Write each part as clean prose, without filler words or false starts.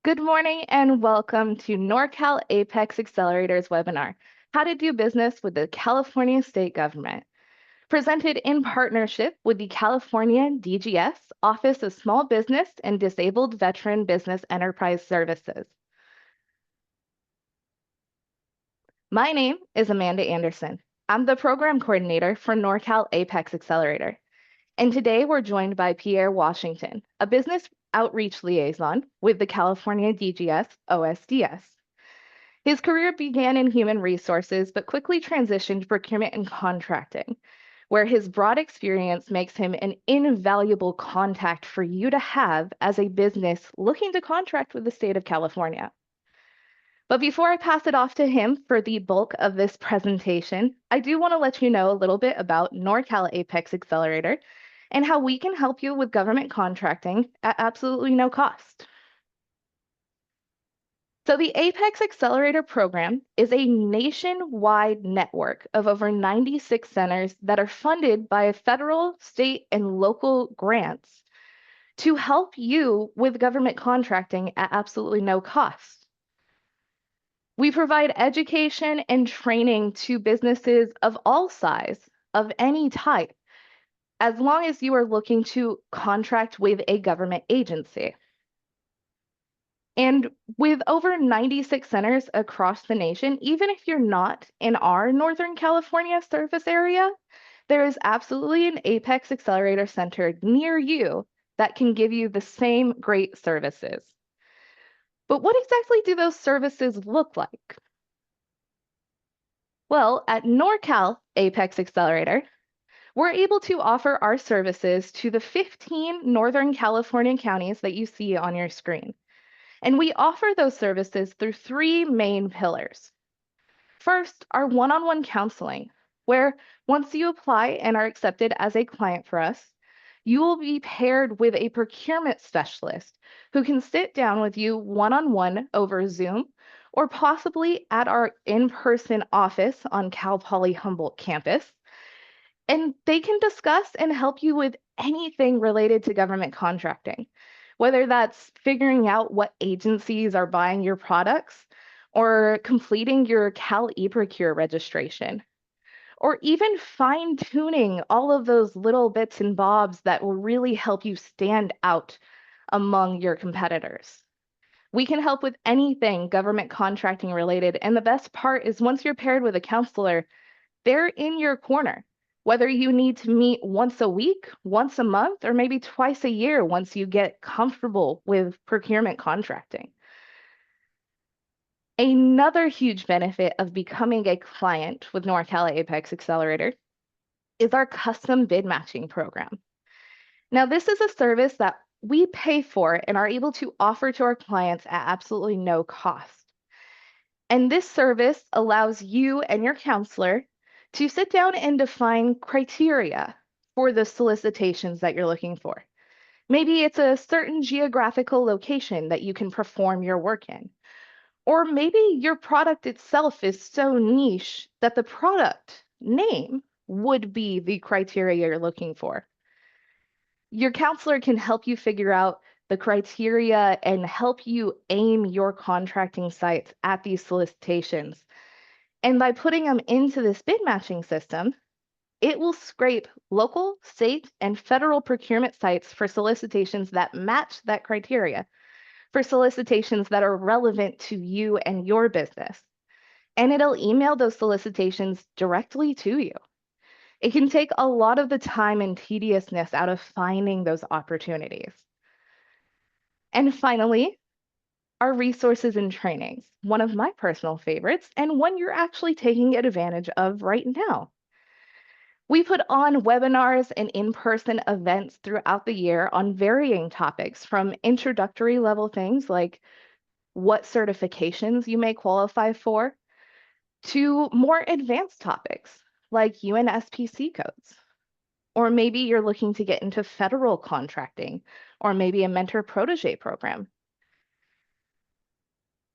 Good morning and welcome to Norcal APEX Accelerator's webinar, How to Do Business with the California State Government, presented in partnership with the California DGS, Office of Small Business and Disabled Veteran Business Enterprise Services. My name is Amanda Anderson. I'm the program coordinator for Norcal APEX Accelerator. And today we're joined by Pierre Washington, a business outreach liaison with the California DGS OSDS. His career began in human resources, but quickly transitioned to procurement and contracting, where his broad experience makes him an invaluable contact for you to have as a business looking to contract with the state of California. But before I pass it off to him for the bulk of this presentation, I do want to let you know a little bit about Norcal APEX Accelerator and how we can help you with government contracting at absolutely no cost. So the APEX Accelerator program is a nationwide network of over 96 centers that are funded by federal, state, and local grants to help you with government contracting at absolutely no cost. We provide education and training to businesses of all size, of any type, as long as you are looking to contract with a government agency. And with over 96 centers across the nation, even if you're not in our Northern California service area, there is absolutely an APEX Accelerator Center near you that can give you the same great services. But what exactly do those services look like? Well, at Norcal APEX Accelerator, we're able to offer our services to the 15 Northern California counties that you see on your screen. And we offer those services through three main pillars. First, our one-on-one counseling, where once you apply and are accepted as a client for us, you will be paired with a procurement specialist who can sit down with you one-on-one over Zoom or possibly at our in-person office on Cal Poly Humboldt campus. And they can discuss and help you with anything related to government contracting, whether that's figuring out what agencies are buying your products or completing your Cal eProcure registration, or even fine-tuning all of those little bits and bobs that will really help you stand out among your competitors. We can help with anything government contracting related, and the best part is once you're paired with a counselor, they're in your corner. Whether you need to meet once a week, once a month, or maybe twice a year once you get comfortable with procurement contracting. Another huge benefit of becoming a client with Norcal APEX Accelerator is our custom bid matching program. Now, this is a service that we pay for and are able to offer to our clients at absolutely no cost. And this service allows you and your counselor to sit down and define criteria for the solicitations that you're looking for. Maybe it's a certain geographical location that you can perform your work in. Or maybe your product itself is so niche that the product name would be the criteria you're looking for. Your counselor can help you figure out the criteria and help you aim your contracting sites at these solicitations. And by putting them into this bid matching system, it will scrape local, state, and federal procurement sites for solicitations that match that criteria, for solicitations that are relevant to you and your business. And it'll email those solicitations directly to you. It can take a lot of the time and tediousness out of finding those opportunities. And finally, our resources and trainings, one of my personal favorites, and one you're actually taking advantage of right now. We put on webinars and in-person events throughout the year on varying topics, from introductory level things like what certifications you may qualify for, to more advanced topics like UNSPC codes. Or maybe you're looking to get into federal contracting, or maybe a mentor-protege program.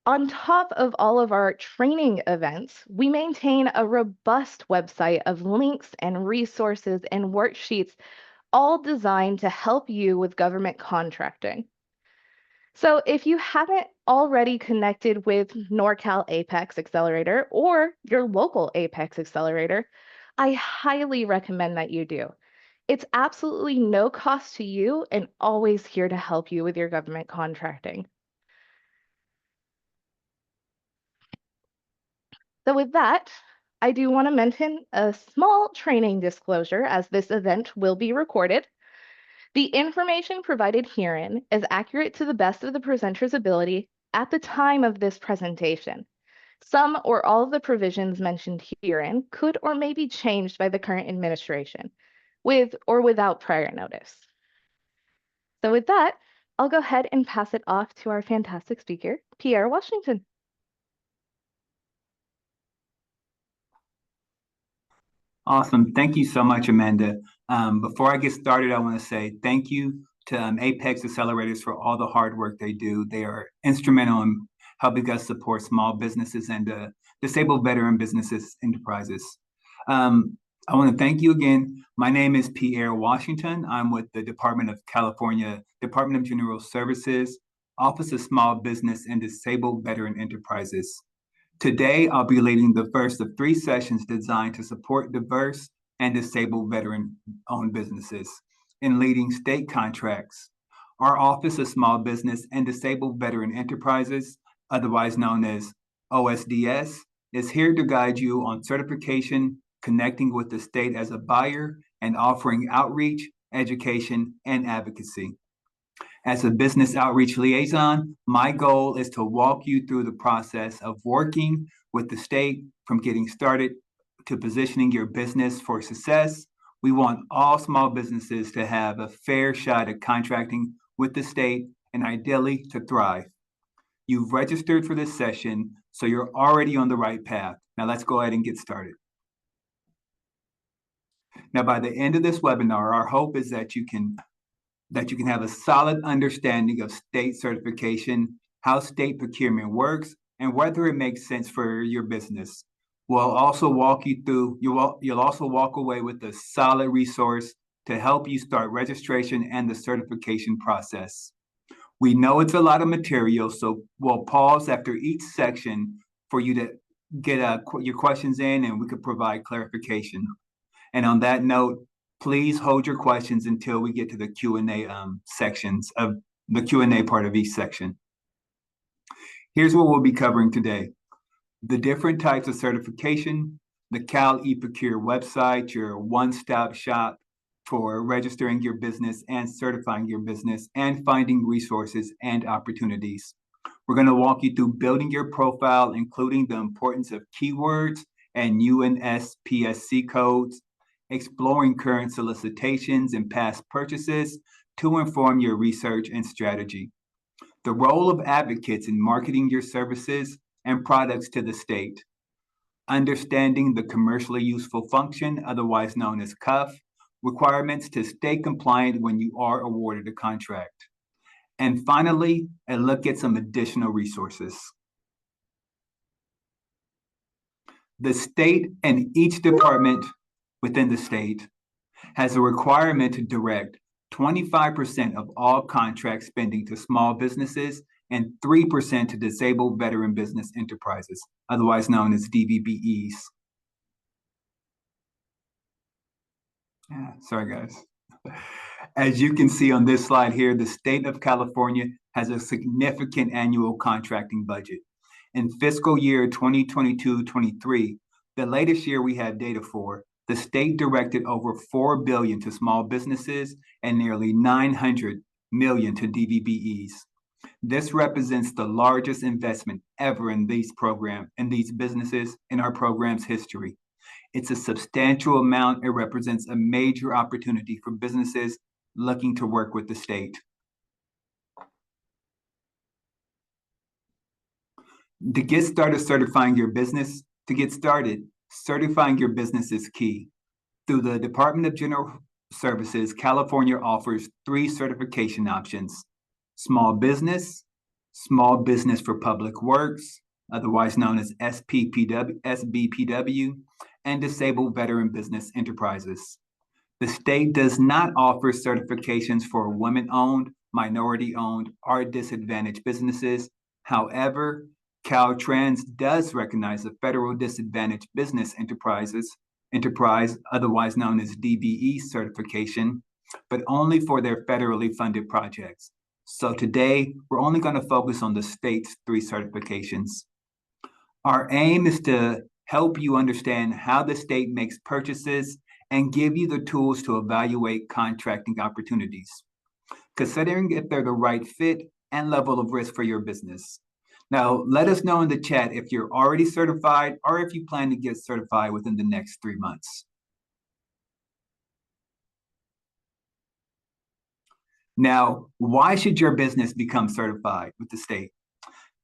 On top of all of our training events, we maintain a robust website of links and resources and worksheets, all designed to help you with government contracting. So if you haven't already connected with Norcal APEX Accelerator or your local APEX Accelerator, I highly recommend that you do. It's absolutely no cost to you and always here to help you with your government contracting. So with that, I do want to mention a small training disclosure as this event will be recorded. The information provided herein is accurate to the best of the presenter's ability at the time of this presentation. Some or all of the provisions mentioned herein could or may be changed by the current administration, with or without prior notice. So with that, I'll go ahead and pass it off to our fantastic speaker, Pierre Washington. Awesome. Thank you so much, Amanda. Before I get started, I want to say thank you to Apex Accelerators for all the hard work they do. They are instrumental in helping us support small businesses and disabled veteran businesses enterprises. I want to thank you again. My name is Pierre Washington. I'm with the Department of California, Department of General Services, Office of Small Business and Disabled Veteran Enterprises. Today, I'll be leading the first of 3 sessions designed to support diverse and disabled veteran-owned businesses in leading state contracts. Our Office of Small Business and Disabled Veteran Enterprises, otherwise known as OSDS, is here to guide you on certification, connecting with the state as a buyer, and offering outreach, education, and advocacy. As a business outreach liaison, my goal is to walk you through the process of working with the state from getting started to positioning your business for success. We want all small businesses to have a fair shot at contracting with the state and ideally to thrive. You've registered for this session, so you're already on the right path. Now let's go ahead and get started. Now, by the end of this webinar, our hope is that you can have a solid understanding of state certification, how state procurement works, and whether it makes sense for your business. We'll also walk you through, you'll also walk away with a solid resource to help you start registration and the certification process. We know it's a lot of material, so we'll pause after each section for you to get your questions in and we could provide clarification. And on that note, please hold your questions until we get to the Q&A sections of the Q&A part of each section. Here's what we'll be covering today. The different types of certification, the Cal eProcure website, your one-stop shop for registering your business and certifying your business and finding resources and opportunities. We're going to walk you through building your profile, including the importance of keywords and UNSPSC codes, exploring current solicitations and past purchases to inform your research and strategy. The role of advocates in marketing your services and products to the state. Understanding the commercially useful function, otherwise known as CUF, requirements to stay compliant when you are awarded a contract. And finally, a look at some additional resources. The state and each department within the state has a requirement to direct 25% of all contract spending to small businesses and 3% to disabled veteran business enterprises, otherwise known as DVBEs. Sorry, guys. As you can see on this slide here, the state of California has a significant annual contracting budget. In fiscal year 2022-23, the latest year we have data for, the state directed over $4 billion to small businesses and nearly $900 million to DVBEs. This represents the largest investment ever in these businesses in our program's history. It's a substantial amount. It represents a major opportunity for businesses looking to work with the state. To get started certifying your business, certifying your business is key. Through the Department of General Services, California offers 3 certification options: small business for public works, otherwise known as SBPW, and disabled veteran business enterprises. The state does not offer certifications for women-owned minority-owned, or disadvantaged businesses. However, Caltrans does recognize the Federal Disadvantaged Business Enterprise, otherwise known as DVBE certification, but only for their federally funded projects. So today, we're only going to focus on the state's 3 certifications. Our aim is to help you understand how the state makes purchases and give you the tools to evaluate contracting opportunities, considering if they're the right fit and level of risk for your business. Now, let us know in the chat if you're already certified or if you plan to get certified within the next 3 months. Now, why should your business become certified with the state?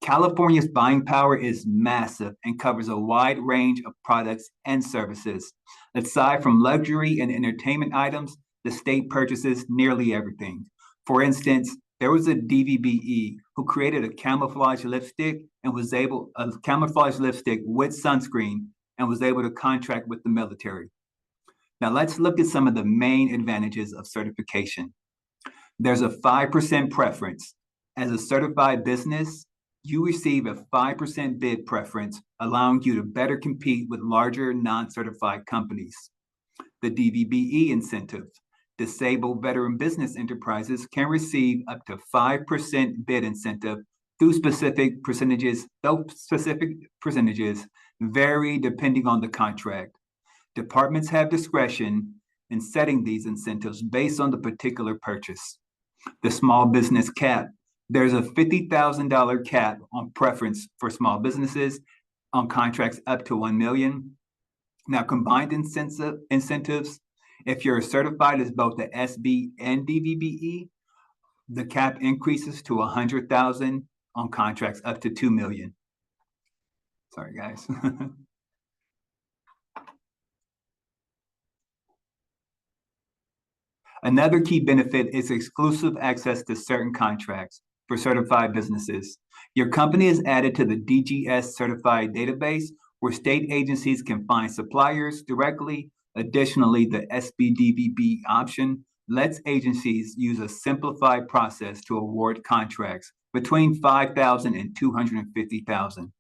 California's buying power is massive and covers a wide range of products and services. Aside from luxury and entertainment items, the state purchases nearly everything. For instance, there was a DVBE who created a camouflage lipstick with sunscreen and was able to contract with the military. Now let's look at some of the main advantages of certification. There's a 5% preference. As a certified business, you receive a 5% bid preference, allowing you to better compete with larger non-certified companies. The DVBE incentive. Disabled veteran business enterprises can receive up to 5% bid incentive through specific percentages, though specific percentages vary depending on the contract. Departments have discretion in setting these incentives based on the particular purchase. The small business cap. There's a $50,000 cap on preference for small businesses on contracts up to $1 million. Now, combined incentives, if you're certified as both the SB and DVBE, the cap increases to $100,000 on contracts up to $2 million. Sorry, guys. Another key benefit is exclusive access to certain contracts for certified businesses. Your company is added to the DGS certified database where state agencies can find suppliers directly. Additionally, the SBDVB option lets agencies use a simplified process to award contracts between $5,000 and $250,000,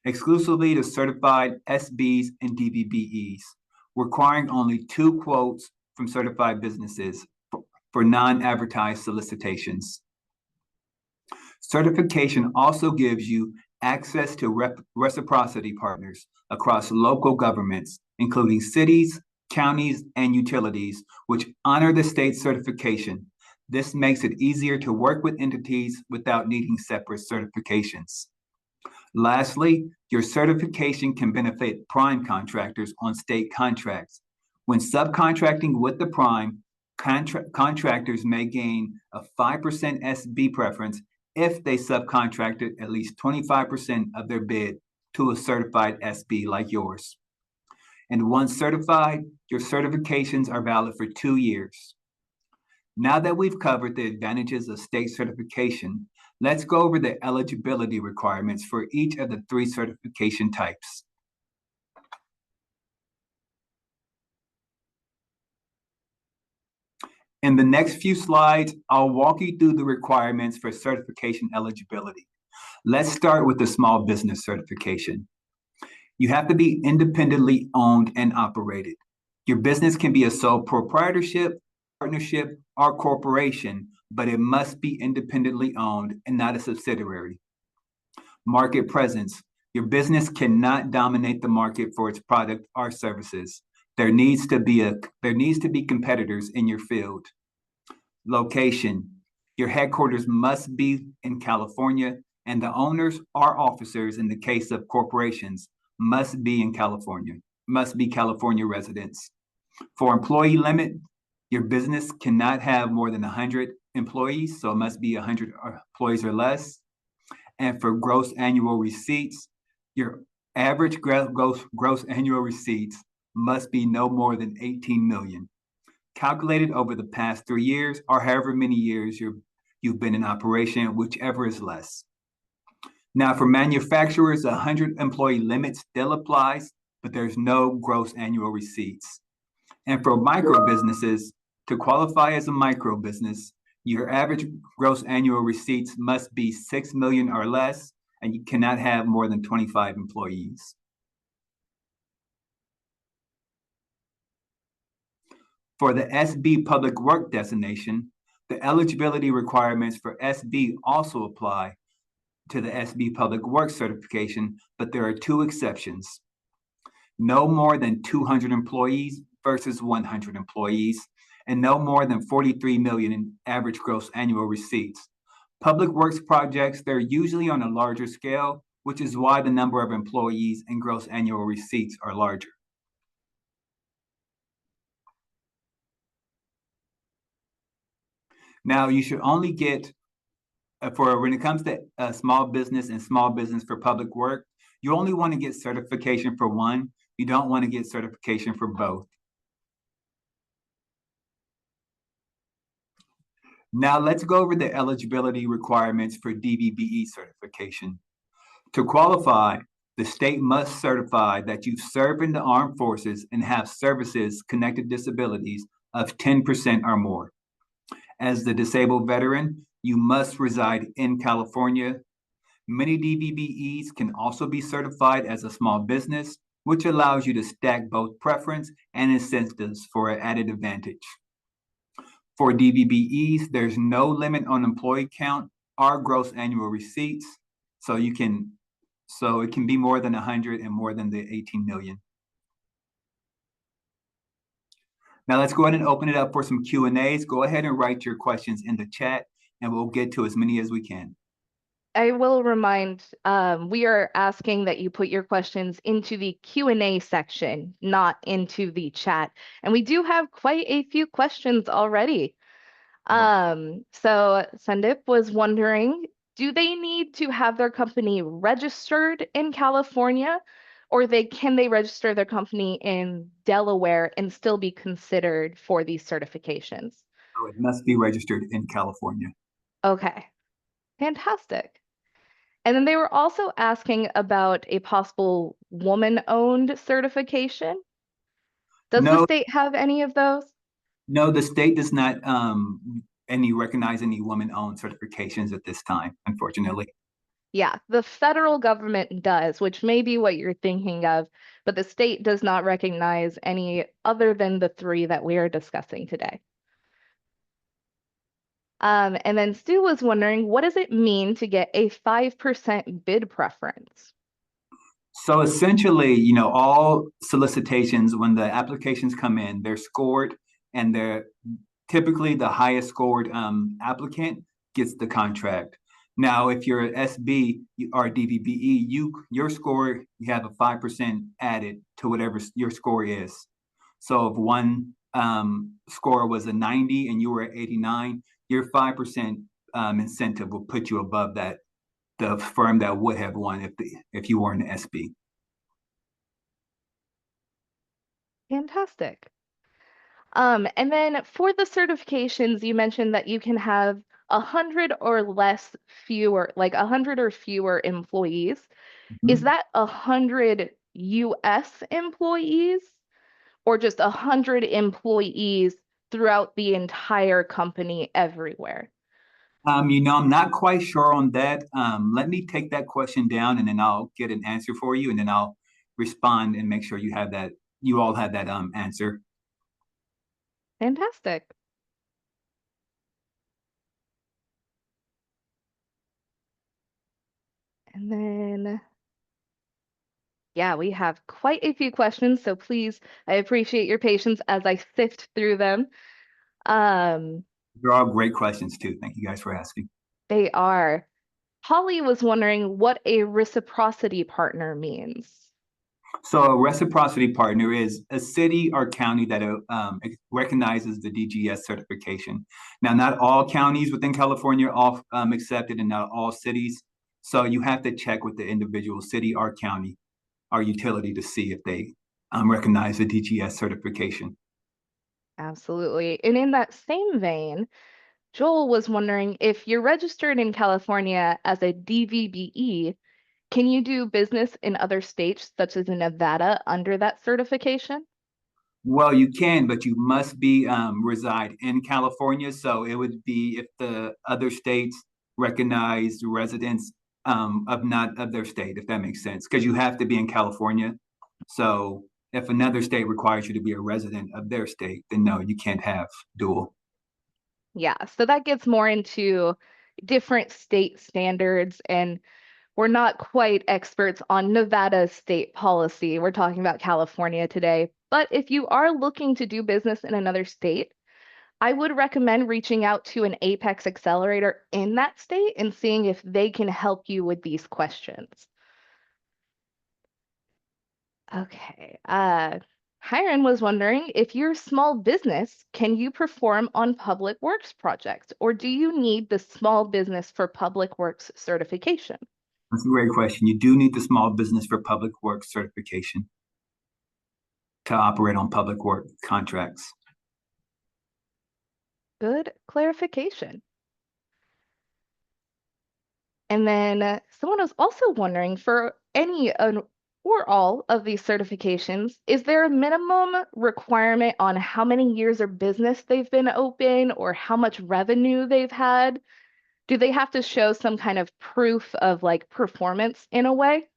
exclusively to certified SBs and DVBEs, requiring only 2 quotes from certified businesses for non-advertised solicitations. Certification also gives you access to reciprocity partners across local governments, including cities, counties, and utilities, which honor the state certification. This makes it easier to work with entities without needing separate certifications. Lastly, your certification can benefit prime contractors on state contracts. When subcontracting with the prime, contractors may gain a 5% SB preference if they subcontracted at least 25% of their bid to a certified SB like yours. And once certified, your certifications are valid for 2 years. Now that we've covered the advantages of state certification, let's go over the eligibility requirements for each of the 3 certification types. In the next few slides, I'll walk you through the requirements for certification eligibility. Let's start with the small business certification. You have to be independently owned and operated. Your business can be a sole proprietorship, partnership, or corporation, but it must be independently owned and not a subsidiary. Market presence. Your business cannot dominate the market for its product or services. There needs to be competitors in your field. Location. Your headquarters must be in California, and the owners or officers, in the case of corporations, must be California residents. For employee limit, your business cannot have more than 100 employees, so it must be 100 employees or less. And for gross annual receipts, your average gross annual receipts must be no more than 18 million, calculated over the past 3 years or however many years you've been in operation, whichever is less. Now, for manufacturers, 100 employee limit still applies, but there's no gross annual receipts. And for micro businesses, to qualify as a micro business, Your average gross annual receipts must be 6 million or less, and you cannot have more than 25 employees. For the SB Public Work designation, the eligibility requirements for SB also apply to the SB Public Works certification, but there are two exceptions. No more than 200 employees versus 100 employees, and no more than 43 million in average gross annual receipts. Public works projects, they're usually on a larger scale, which is why the number of employees and gross annual receipts are larger. Now, you should only get, for when it comes to small business and small business for public work, you only want to get certification for one. You don't want to get certification for both. Now let's go over the eligibility requirements for DVBE certification. To qualify, the state must certify that you've served in the armed forces and have services connected disabilities of 10% or more. As the disabled veteran, you must reside in California. Many DVBEs can also be certified as a small business, which allows you to stack both preference and incentives for an added advantage. For DVBEs, there's no limit on employee count or gross annual receipts, so it can be more than 100 and more than the 18 million. Now let's go ahead and open it up for some Q&As. Go ahead and write your questions in the chat, and we'll get to as many as we can. I will remind, we are asking that you put your questions into the Q&A section, not into the chat. And we do have quite a few questions already. So Sandip was wondering, do they need to have their company registered in California, or can they register their company in Delaware and still be considered for these certifications? So it must be registered in California. Okay, fantastic. And then they were also asking about a possible woman-owned certification. Does the state have any of those? No, the state does not recognize any woman-owned certifications at this time, unfortunately. Yeah, the federal government does, which may be what you're thinking of, but the state does not recognize any other than the three that we are discussing today. And then Stu was wondering, what does it mean to get a 5% bid preference? So essentially, all solicitations, when the applications come in, they're scored, and they're typically the highest scored applicant gets the contract. Now, if you're an SB or DVBE, your score, you have a 5% added to whatever your score is. So if one score was a 90 and you were at 89, your 5% incentive will put you above that, the firm that would have won if you were an SB. Fantastic. And then for the certifications, you mentioned that you can have 100 or fewer employees. Mm-hmm. Is that 100 US employees or just 100 employees throughout the entire company everywhere? I'm not quite sure on that. Let me take that question down, and then I'll get an answer for you, and then I'll respond and make sure you all have that answer. Fantastic. And then, yeah, we have quite a few questions, so please, I appreciate your patience as I sift through them. They're all great questions too. Thank you guys for asking. They are. Holly was wondering what a reciprocity partner means. So a reciprocity partner is a city or county that recognizes the DGS certification. Now, not all counties within California are accepted, and not all cities. So you have to check with the individual city or county or utility to see if they recognize the DGS certification. Absolutely. And in that same vein, Joel was wondering if you're registered in California as a DVBE, can you do business in other states, such as in Nevada, under that certification? Well, you can, but you must be reside in California. So it would be if the other states recognize residents of not of their state, if that makes sense, because you have to be in California. So if another state requires you to be a resident of their state, then no, you can't have dual. Yeah, so that gets more into different state standards, and we're not quite experts on Nevada state policy. We're talking about California today. But if you are looking to do business in another state, I would recommend reaching out to an Apex Accelerator in that state and seeing if they can help you with these questions. Okay. Hiron was wondering if you're a small business, can you perform on public works projects, or do you need the small business for public works certification? That's a great question. You do need the small business for public works certification to operate on public work contracts. Good clarification. And then someone was also wondering for any or all of these certifications, is there a minimum requirement on how many years of business they've been open or how much revenue they've had? Do they have to show some kind of proof of like performance in a way?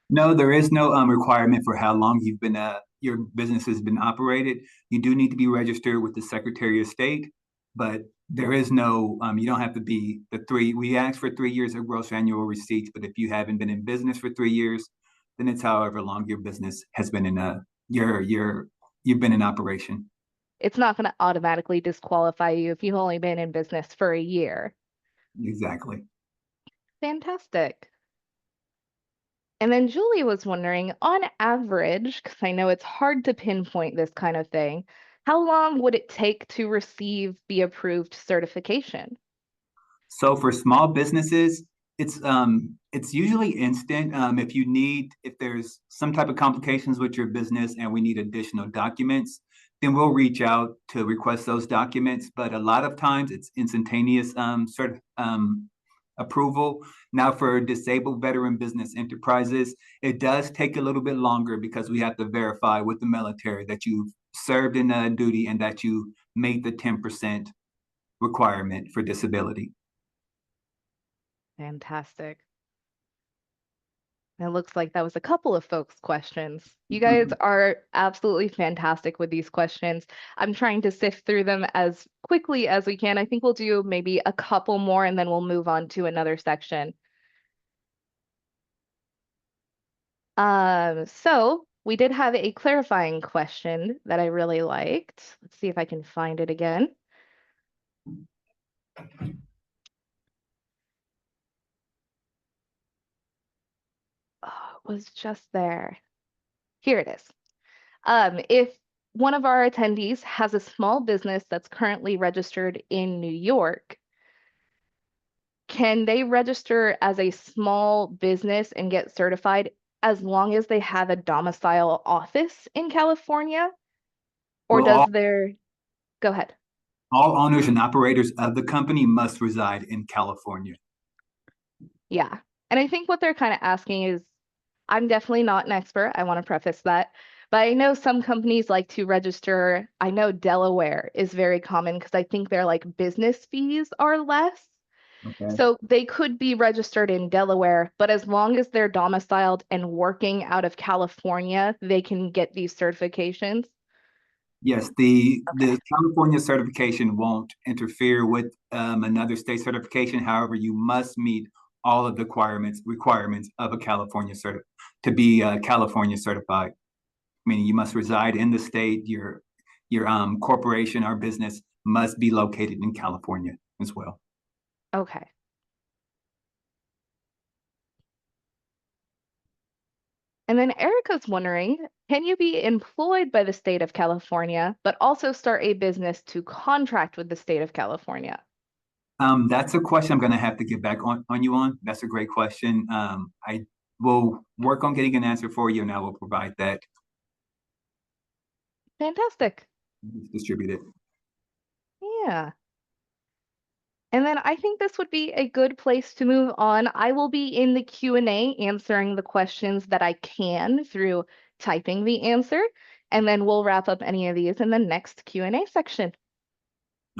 No, there is no requirement for how long you've been your business has been operated. You do need to be registered with the Secretary of State, but there is no you don't have to be the three. We ask for 3 years of gross annual receipts, but if you haven't been in business for 3 years, then it's however long your business has been in you've been in operation. It's not going to automatically disqualify you if you've only been in business for a year. Exactly. Fantastic. And then Julie was wondering, on average, because I know it's hard to pinpoint this kind of thing, how long would it take to receive the approved certification? So for small businesses, it's usually instant. If there's some type of complications with your business and we need additional documents, then we'll reach out to request those documents. But a lot of times it's instantaneous approval. Now for disabled veteran business enterprises, it does take a little bit longer because we have to verify with the military that you've served in a duty and that you made the 10% requirement for disability. Fantastic. It looks like that was a couple of folks' questions. You guys are absolutely fantastic with these questions. I'm trying to sift through them as quickly as we can. I think we'll do maybe a couple more and then we'll move on to another section. So we did have a clarifying question that I really liked. Let's see if I can find it again. Oh, it was just there. Here it is. If one of our attendees has a small business that's currently registered in New York, can they register as a small business and get certified as long as they have a domicile office in California? Or Well, does their, go ahead. all owners and operators of the company must reside in California. Yeah. And I think what they're kind of asking is, I'm definitely not an expert. I want to preface that. But I know some companies like to register. I know Delaware is very common because I think their like business fees are less. Okay. So they could be registered in Delaware, but as long as they're domiciled and working out of California, they can get these certifications. Yes, the Okay. California certification won't interfere with another state certification. However, you must meet all of the requirements of a to be California certified. Meaning you must reside in the state. Your corporation or business must be located in California as well. Okay. And then Erica's wondering, can you be employed by the state of California, but also start a business to contract with the state of California? That's a question I'm going to have to get back on you on. That's a great question. I will work on getting an answer for you, and I will provide that Fantastic. distributed. Yeah. And then I think this would be a good place to move on. I will be in the Q&A answering the questions that I can through typing the answer. And then we'll wrap up any of these in the next Q&A section.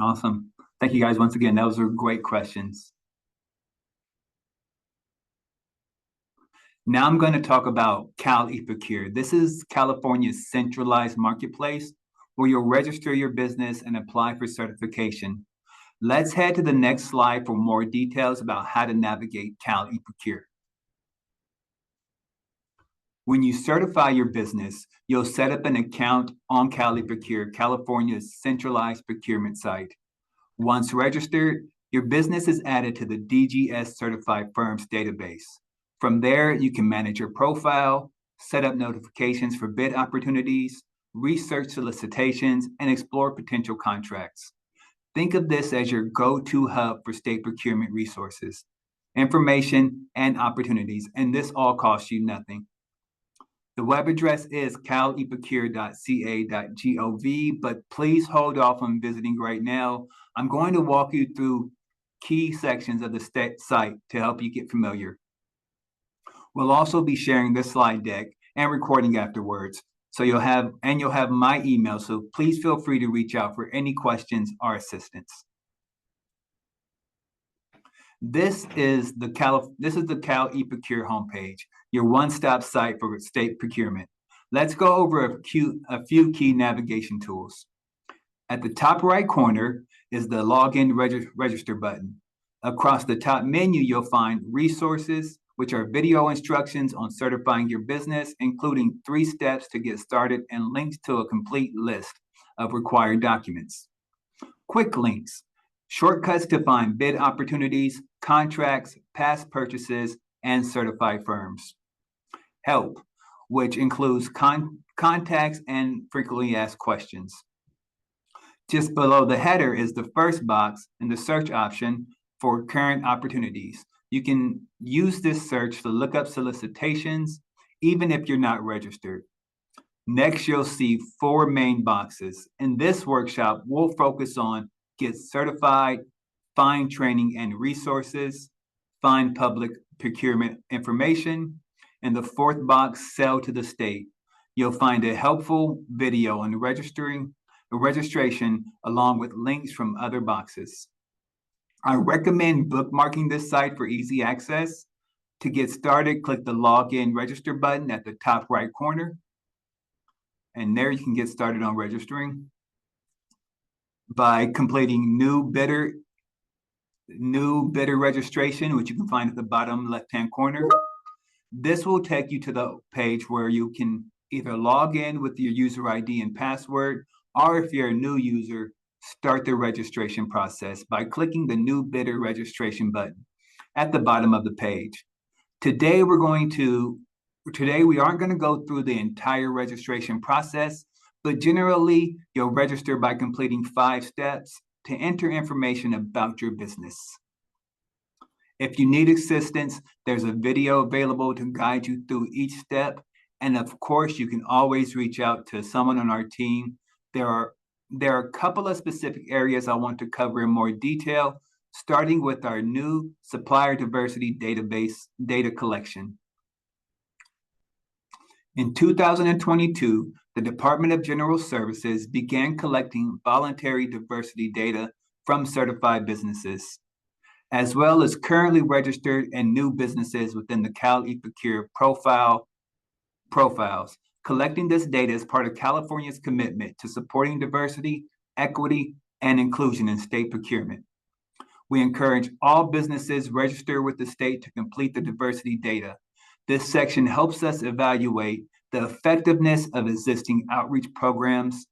Awesome. Thank you guys once again. Those were great questions. Now I'm going to talk about Cal eProcure. This is California's centralized marketplace where you'll register your business and apply for certification. Let's head to the next slide for more details about how to navigate Cal eProcure. When you certify your business, you'll set up an account on Cal eProcure, California's centralized procurement site. Once registered, your business is added to the DGS Certified Firms database. From there, you can manage your profile, set up notifications for bid opportunities, research solicitations, and explore potential contracts. Think of this as your go-to hub for state procurement resources, information, and opportunities, and this all costs you nothing. The web address is caleprocure.ca.gov, but please hold off on visiting right now. I'm going to walk you through key sections of the site to help you get familiar. We'll also be sharing this slide deck and recording afterwards. So you'll have my email, so please feel free to reach out for any questions or assistance. This is the Cal eProcure homepage, your one-stop site for state procurement. Let's go over a few key navigation tools. At the top right corner is the Login Register button. Across the top menu, you'll find resources, which are video instructions on certifying your business, including 3 steps to get started and links to a complete list of required documents. Quick links, shortcuts to find bid opportunities, contracts, past purchases, and certified firms. Help, which includes contacts and frequently asked questions. Just below the header is the first box in the search option for current opportunities. You can use this search to look up solicitations, even if you're not registered. Next, you'll see 4 main boxes. In this workshop, we'll focus on get certified, find training and resources, find public procurement information, and the 4th box, sell to the state. You'll find a helpful video on registration along with links from other boxes. I recommend bookmarking this site for easy access. To get started, click the Login Register button at the top right corner. And there you can get started on registering by completing new bidder registration, which you can find at the bottom left-hand corner. This will take you to the page where you can either log in with your user ID and password, or if you're a new user, start the registration process by clicking the new bidder registration button at the bottom of the page. Today we aren't going to go through the entire registration process, but generally you'll register by completing 5 steps to enter information about your business. If you need assistance, there's a video available to guide you through each step. And of course, you can always reach out to someone on our team. There are a couple of specific areas I want to cover in more detail, starting with our new supplier diversity database data collection. In 2022, the Department of General Services began collecting voluntary diversity data from certified businesses, as well as currently registered and new businesses within the Cal eProcure profiles. Collecting this data is part of California's commitment to supporting diversity, equity, and inclusion in state procurement. We encourage all businesses register with the state to complete the diversity data. This section helps us evaluate the effectiveness of existing outreach programs,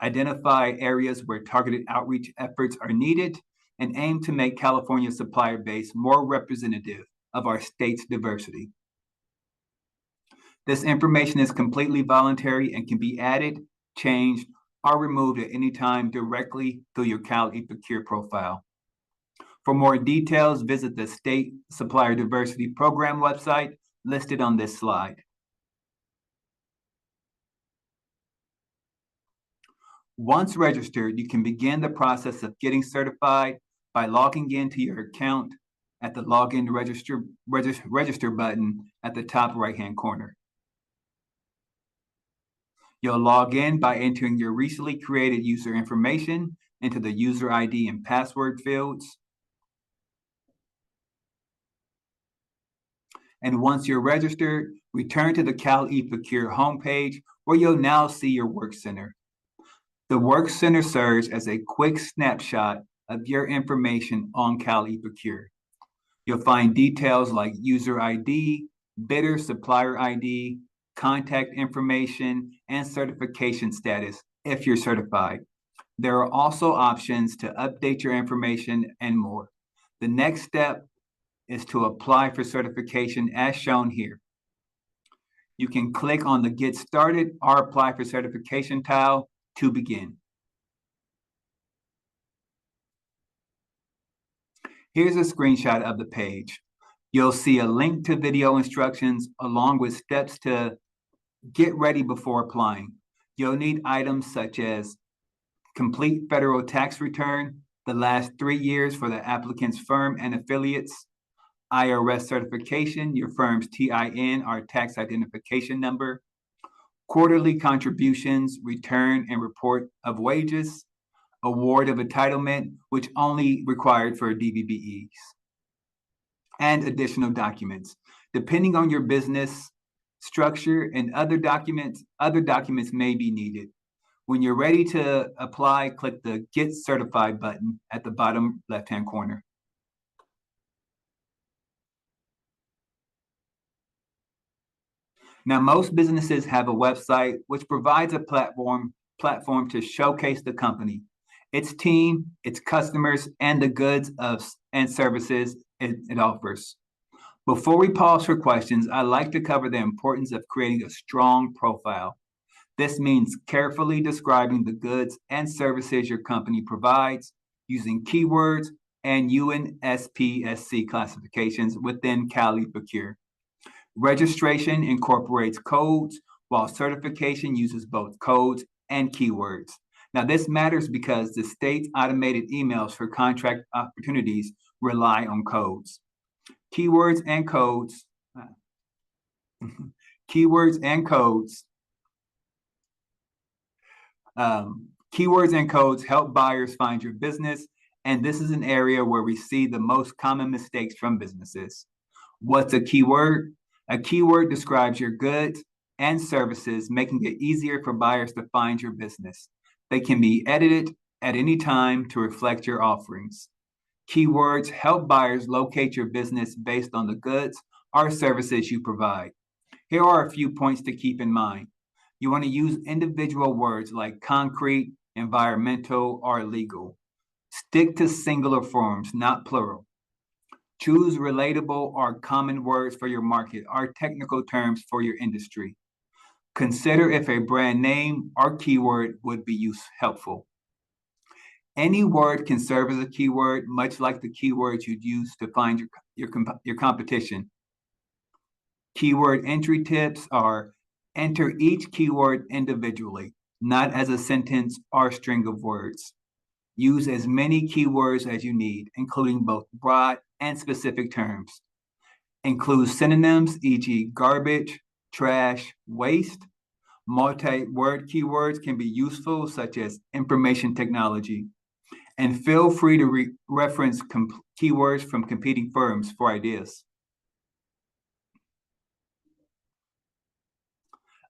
identify areas where targeted outreach efforts are needed, and aim to make California's supplier base more representative of our state's diversity. This information is completely voluntary and can be added, changed, or removed at any time directly through your Cal eProcure profile. For more details, visit the State Supplier Diversity Program website listed on this slide. Once registered, you can begin the process of getting certified by logging into your account at the Login Register button at the top right-hand corner. You'll log in by entering your recently created user information into the user ID and password fields. And once you're registered, return to the Cal eProcure homepage where you'll now see your Work Center. The Work Center serves as a quick snapshot of your information on Cal eProcure. You'll find details like user ID, bidder supplier ID, contact information, and certification status if you're certified. There are also options to update your information and more. The next step is to apply for certification as shown here. You can click on the Get Started or Apply for Certification tile to begin. Here's a screenshot of the page. You'll see a link to video instructions along with steps to get ready before applying. You'll need items such as complete federal tax return, the last 3 years for the applicant's firm and affiliates, IRS certification, your firm's TIN or tax identification number, quarterly contributions, return and report of wages, award of entitlement, which only required for DVBEs, and additional documents. Depending on your business structure and other documents may be needed. When you're ready to apply, click the Get Certified button at the bottom left-hand corner. Now, most businesses have a website which provides a platform to showcase the company, its team, its customers, and the goods and services it offers. Before we pause for questions, I'd like to cover the importance of creating a strong profile. This means carefully describing the goods and services your company provides using keywords and UNSPSC classifications within Cal eProcure. Registration incorporates codes, while certification uses both codes and keywords. Now, this matters because the state's automated emails for contract opportunities rely on codes. Keywords and codes help buyers find your business, and this is an area where we see the most common mistakes from businesses. What's a keyword? A keyword describes your goods and services, making it easier for buyers to find your business. They can be edited at any time to reflect your offerings. Keywords help buyers locate your business based on the goods or services you provide. Here are a few points to keep in mind. You want to use individual words like concrete, environmental, or legal. Stick to singular forms, not plural. Choose relatable or common words for your market or technical terms for your industry. Consider if a brand name or keyword would be helpful. Any word can serve as a keyword, much like the keywords you'd use to find your competition. Keyword entry tips are: enter each keyword individually, not as a sentence or string of words. Use as many keywords as you need, including both broad and specific terms. Include synonyms, e.g. garbage, trash, waste. Multi-word keywords can be useful, such as information technology. And feel free to reference keywords from competing firms for ideas.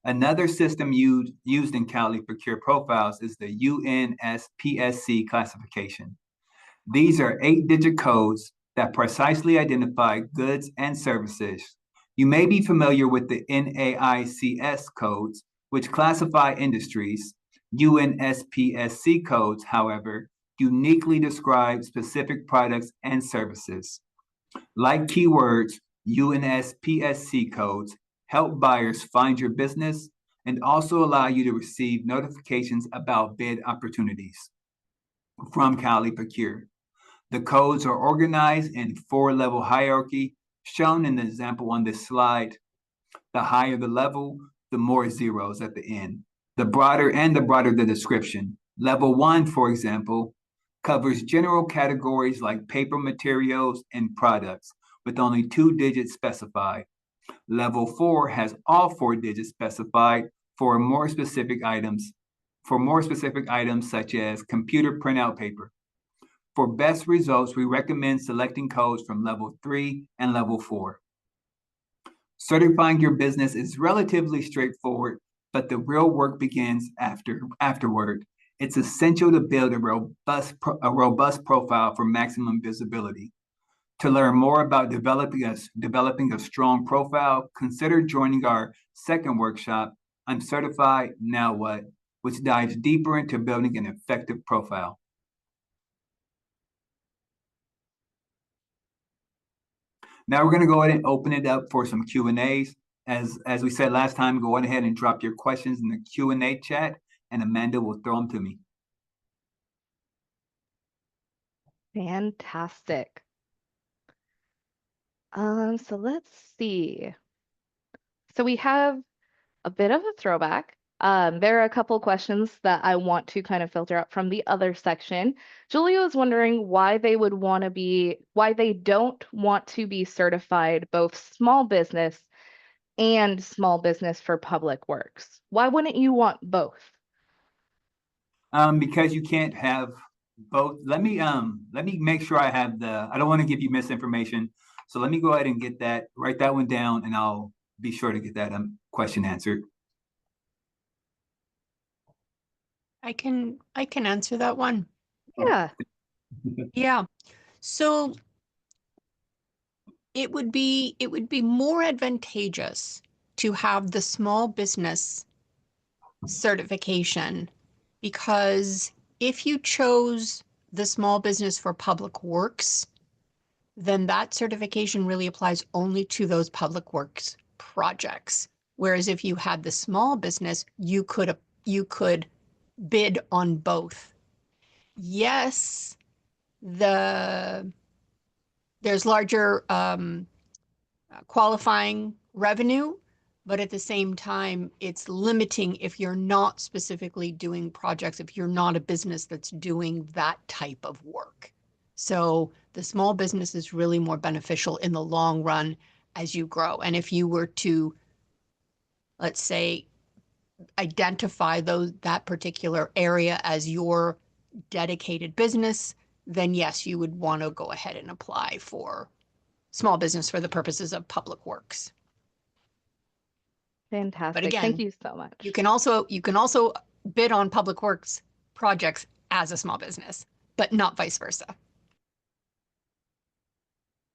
Another system used in Cal eProcure profiles is the UNSPSC classification. These are 8-digit codes that precisely identify goods and services. You may be familiar with the NAICS codes, which classify industries. UNSPSC codes, however, uniquely describe specific products and services. Like keywords, UNSPSC codes help buyers find your business and also allow you to receive notifications about bid opportunities from Cal eProcure. The codes are organized in 4-level hierarchy, shown in the example on this slide. The higher the level, the more zeros at the end. The broader the description. Level 1, for example, covers general categories like paper materials and products, with only 2 digits specified. Level 4 has all 4 digits specified for more specific items such as computer printout paper. For best results, we recommend selecting codes from level 3 and level 4. Certifying your business is relatively straightforward, but the real work begins afterward. It's essential to build a robust profile for maximum visibility. To learn more about developing a strong profile, consider joining our second workshop, I'm Certified, Now What?, which dives deeper into building an effective profile. Now we're going to go ahead and open it up for some Q&As. As we said last time, go ahead and drop your questions in the Q&A chat, and Amanda will throw them to me. Fantastic. So let's see. So we have a bit of a throwback. There are a couple questions that I want to kind of filter out from the other section. Julia was wondering why they don't want to be certified both small business and small business for public works. Why wouldn't you want both? Because you can't have both. Let me make sure I have I don't want to give you misinformation. So let me go ahead and write that one down, and I'll be sure to get that question answered. I can answer that one. Yeah. Yeah. So it would be more advantageous to have the small business certification, because if you chose the small business for public works, then that certification really applies only to those public works projects. Whereas if you had the small business, you could bid on both. Yes, there's larger qualifying revenue, but at the same time, it's limiting if you're not specifically doing projects, if you're not a business that's doing that type of work. So the small business is really more beneficial in the long run as you grow. And if you were to, let's say, identify that particular area as your dedicated business, then yes, you would want to go ahead and apply for small business for the purposes of public works. Fantastic. But again, thank you so much. You can also bid on public works projects as a small business, but not vice versa.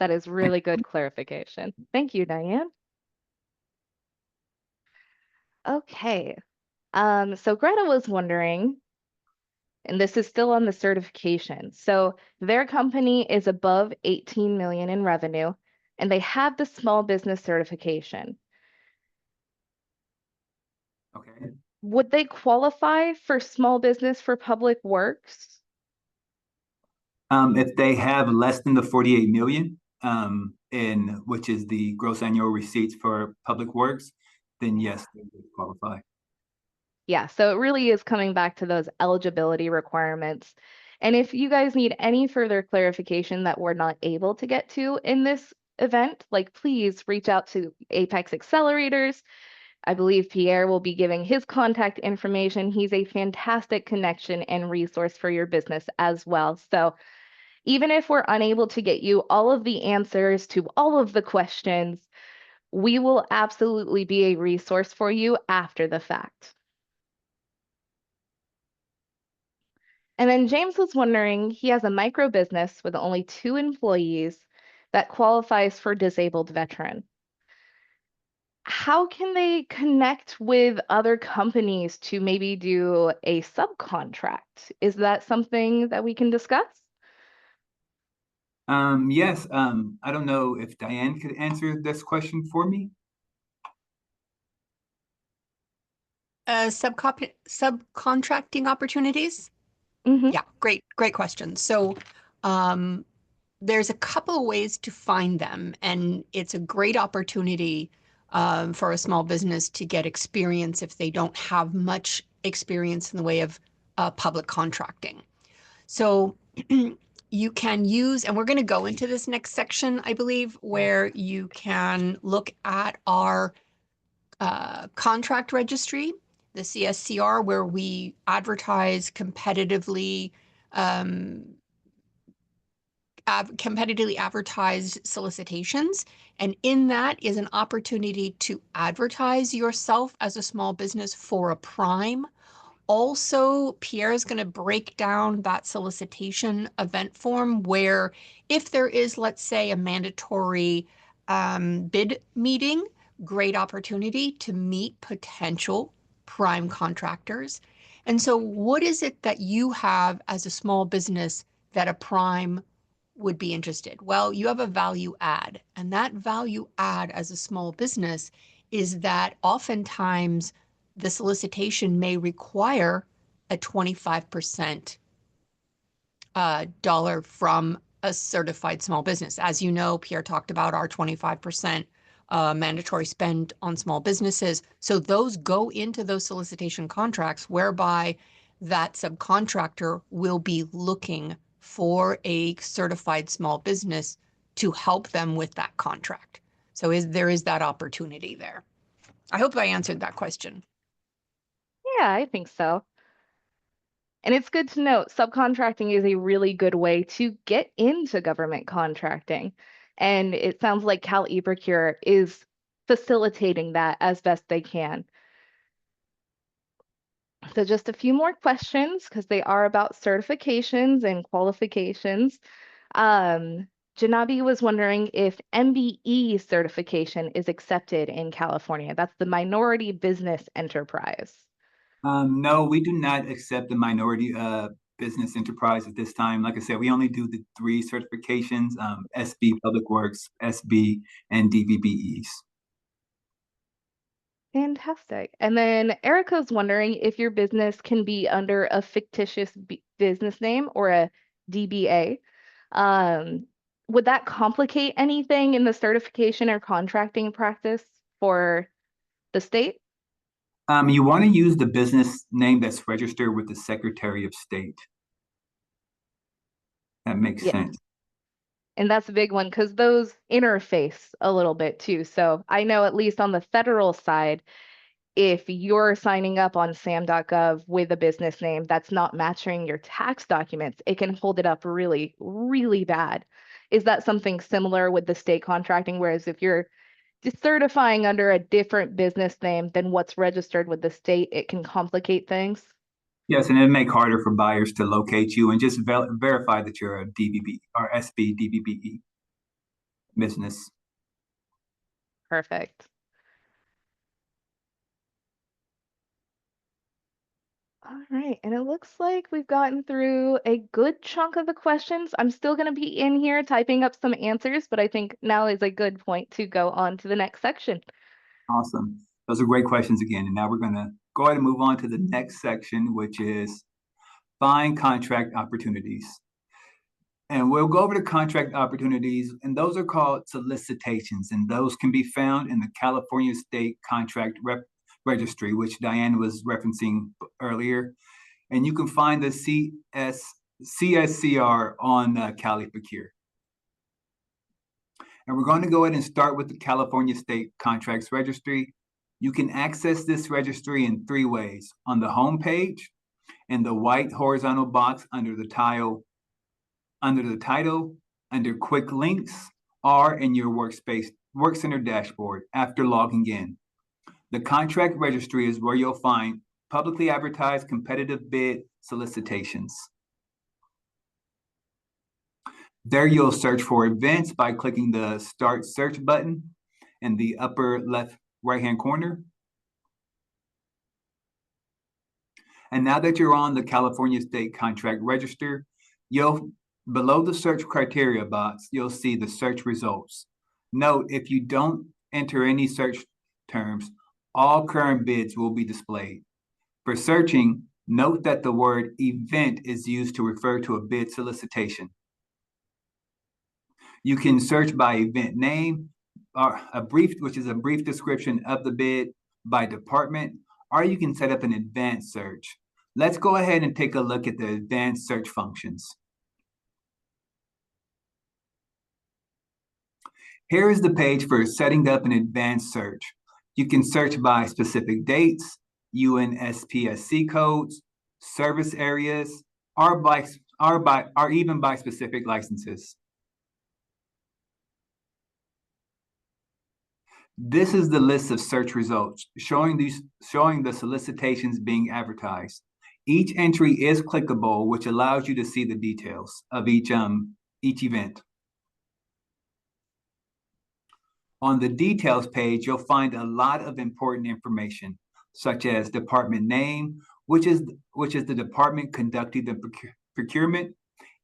That is really good clarification. Thank you, Diane. Okay. So Greta was wondering, and this is still on the certification. So their company is above 18 million in revenue, and they have the small business certification. Okay. Would they qualify for small business for public works? If they have less than the 48 million, which is the gross annual receipts for public works, then yes, they would qualify. Yeah, so it really is coming back to those eligibility requirements. And if you guys need any further clarification that we're not able to get to in this event, please reach out to Apex Accelerators. I believe Pierre will be giving his contact information. He's a fantastic connection and resource for your business as well. So even if we're unable to get you all of the answers to all of the questions, we will absolutely be a resource for you after the fact. And then James was wondering, he has a micro business with only 2 employees that qualifies for disabled veteran. How can they connect with other companies to maybe do a subcontract? Is that something that we can discuss? Yes. I don't know if Diane could answer this question for me. Subcontracting opportunities? Mm-hmm. Yeah, great question. So there's a couple of ways to find them, and it's a great opportunity for a small business to get experience if they don't have much experience in the way of public contracting. So you can use, and we're going to go into this next section, I believe, where you can look at our contract registry. the CSCR, where we advertise competitively advertised solicitations. And in that is an opportunity to advertise yourself as a small business for a prime. Also, Pierre is going to break down that solicitation event form where if there is, let's say, a mandatory bid meeting, great opportunity to meet potential prime contractors. And so what is it that you have as a small business that a prime would be interested? Well, you have a value add, and that value add as a small business is that oftentimes the solicitation may require a 25% dollar from a certified small business. As you know, Pierre talked about our 25% mandatory spend on small businesses. So those go into those solicitation contracts whereby that subcontractor will be looking for a certified small business to help them with that contract. So there is that opportunity there. I hope I answered that question. Yeah, I think so. And it's good to note subcontracting is a really good way to get into government contracting. And it sounds like Cal eProcure is facilitating that as best they can. So just a few more questions because they are about certifications and qualifications. Janabi was wondering if MBE certification is accepted in California. That's the Minority Business Enterprise. No, we do not accept the minority business enterprise at this time. Like I said, we only do the 3 certifications, SB Public Works, SB, and DVBEs. Fantastic. And then Erica's wondering if your business can be under a fictitious business name or a DBA. Would that complicate anything in the certification or contracting practice for the state? You want to use the business name that's registered with the Secretary of State. That makes Yeah. sense. And that's a big one because those interface a little bit too. So I know at least on the federal side, if you're signing up on sam.gov with a business name that's not matching your tax documents, it can hold it up really, really bad. Is that something similar with the state contracting? Whereas if you're certifying under a different business name than what's registered with the state, it can complicate things. Yes, and it'll make harder for buyers to locate you and just verify that you're a DVB or SB DVBE business. Perfect. All right, and it looks like we've gotten through a good chunk of the questions. I'm still going to be in here typing up some answers, but I think now is a good point to go on to the next section. Awesome. Those are great questions again. And now we're going to go ahead and move on to the next section, which is find contract opportunities. And we'll go over the contract opportunities, and those are called solicitations, and those can be found in the California State Contract Registry, which Diane was referencing earlier. And you can find the CSCR on Cal eProcure. And we're going to go ahead and start with the California State Contracts Registry. You can access this registry in 3 ways: on the home page, in the white horizontal box under the title, under quick links, or in your Workcenter dashboard after logging in. The contract registry is where you'll find publicly advertised competitive bid solicitations. There you'll search for events by clicking the Start Search button in the upper left right-hand corner. And now that you're on the California State Contract Register, below the search criteria box, you'll see the search results. Note, if you don't enter any search terms, all current bids will be displayed. For searching, note that the word event is used to refer to a bid solicitation. You can search by event name, or which is a brief description of the bid, by department, or you can set up an advanced search. Let's go ahead and take a look at the advanced search functions. Here is the page for setting up an advanced search. You can search by specific dates, UNSPSC codes, service areas, or even by specific licenses. This is the list of search results showing the solicitations being advertised. Each entry is clickable, which allows you to see the details of each event. On the details page, you'll find a lot of important information, such as department name, which is the department conducting the procurement,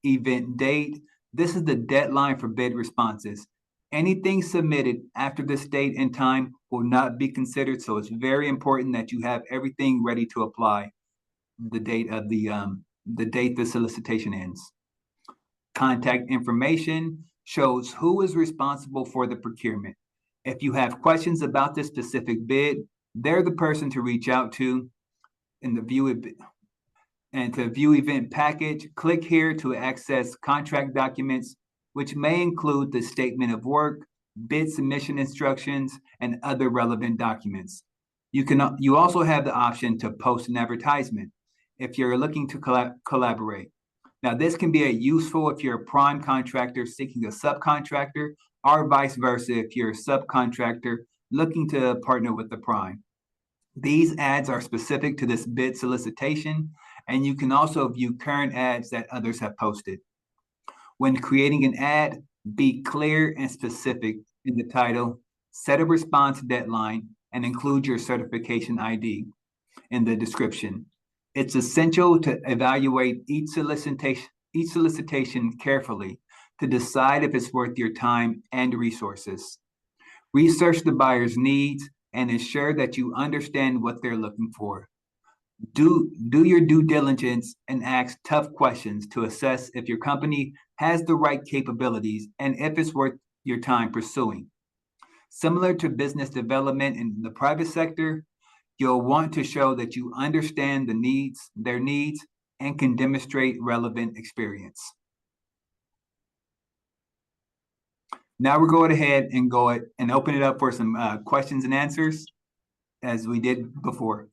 event date. This is the deadline for bid responses. Anything submitted after this date and time will not be considered, so it's very important that you have everything ready to apply the date of the solicitation ends. Contact information shows who is responsible for the procurement. If you have questions about this specific bid, they're the person to reach out to. In the view event package, click here to access contract documents, which may include the statement of work, bid submission instructions, and other relevant documents. You also have the option to post an advertisement if you're looking to collaborate. Now, this can be useful if you're a prime contractor seeking a subcontractor, or vice versa if you're a subcontractor looking to partner with the prime. These ads are specific to this bid solicitation, and you can also view current ads that others have posted. When creating an ad, be clear and specific in the title, set a response deadline, and include your certification ID in the description. It's essential to evaluate each solicitation carefully to decide if it's worth your time and resources. Research the buyer's needs and ensure that you understand what they're looking for. Do your due diligence and ask tough questions to assess if your company has the right capabilities and if it's worth your time pursuing. Similar to business development in the private sector, you'll want to show that you understand their needs, and can demonstrate relevant experience. Now we're going ahead and open it up for some questions and answers, as we did before.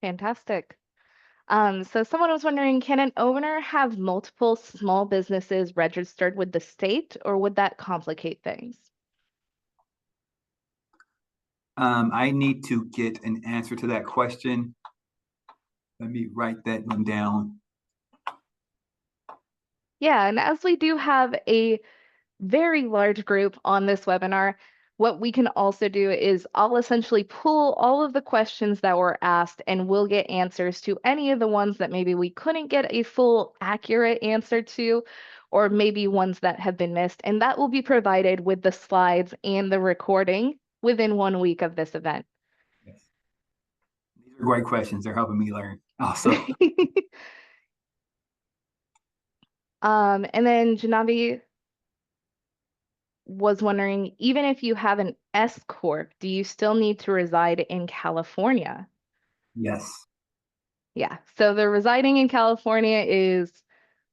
Fantastic. So someone was wondering, can an owner have multiple small businesses registered with the state, or would that complicate things? I need to get an answer to that question. Let me write that one down. Yeah, and as we do have a very large group on this webinar, what we can also do is I'll essentially pull all of the questions that were asked, and we'll get answers to any of the ones that maybe we couldn't get a full accurate answer to, or maybe ones that have been missed. And that will be provided with the slides and the recording within 1 week of this event. Yes. These are great questions. They're helping me learn also. And then Janavi was wondering, even if you have an S Corp, do you still need to reside in California? Yes. Yeah, so the residing in California is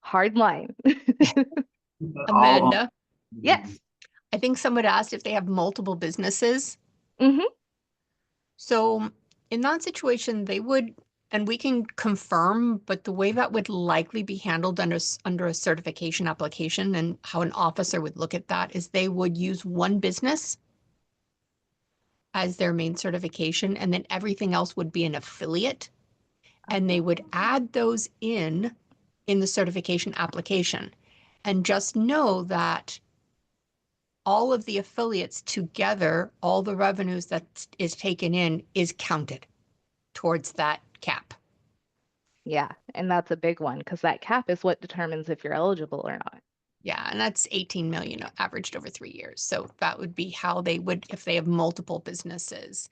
hard line. Amanda, Yes. I think someone asked if they have multiple businesses. Mm-hmm. So in that situation, they would, and we can confirm, but the way that would likely be handled under a certification application and how an officer would look at that is they would use one business as their main certification, and then everything else would be an affiliate. And they would add those in the certification application. And just know that all of the affiliates together, all the revenues that is taken in is counted towards that cap. Yeah, and that's a big one because that cap is what determines if you're eligible or not. Yeah, and that's 18 million averaged over 3 years. So that would be how they would, if they have multiple businesses.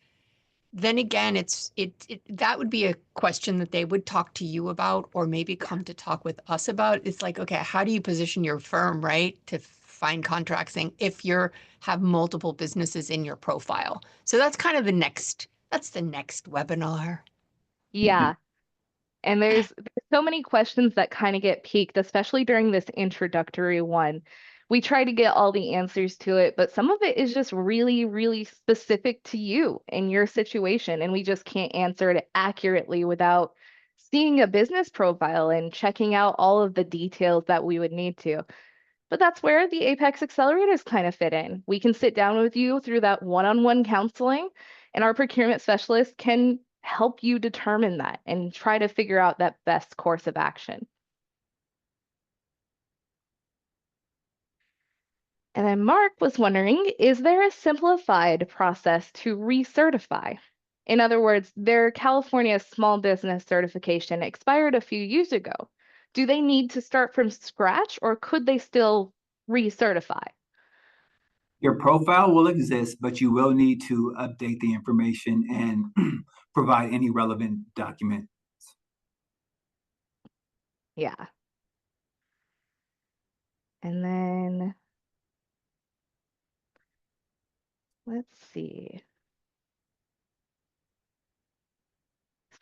Then again, that would be a question that they would talk to you about, or maybe come to talk with us about. It's like, okay, how do you position your firm, right, to find contracting if you have multiple businesses in your profile? So that's kind of the next webinar. Yeah. And there's so many questions that kind of get peaked, especially during this introductory one, We try to get all the answers to it, but some of it is just really, really specific to you and your situation, and we just can't answer it accurately without seeing a business profile and checking out all of the details that we would need to. But that's where the Apex accelerators kind of fit in. We can sit down with you through that one-on-one counseling, and our procurement specialist can help you determine that and try to figure out that best course of action. And then Mark was wondering, is there a simplified process to recertify? In other words, their California small business certification expired a few years ago. Do they need to start from scratch or could they still recertify? Your profile will exist, but you will need to update the information and provide any relevant document. Yeah. And then let's see.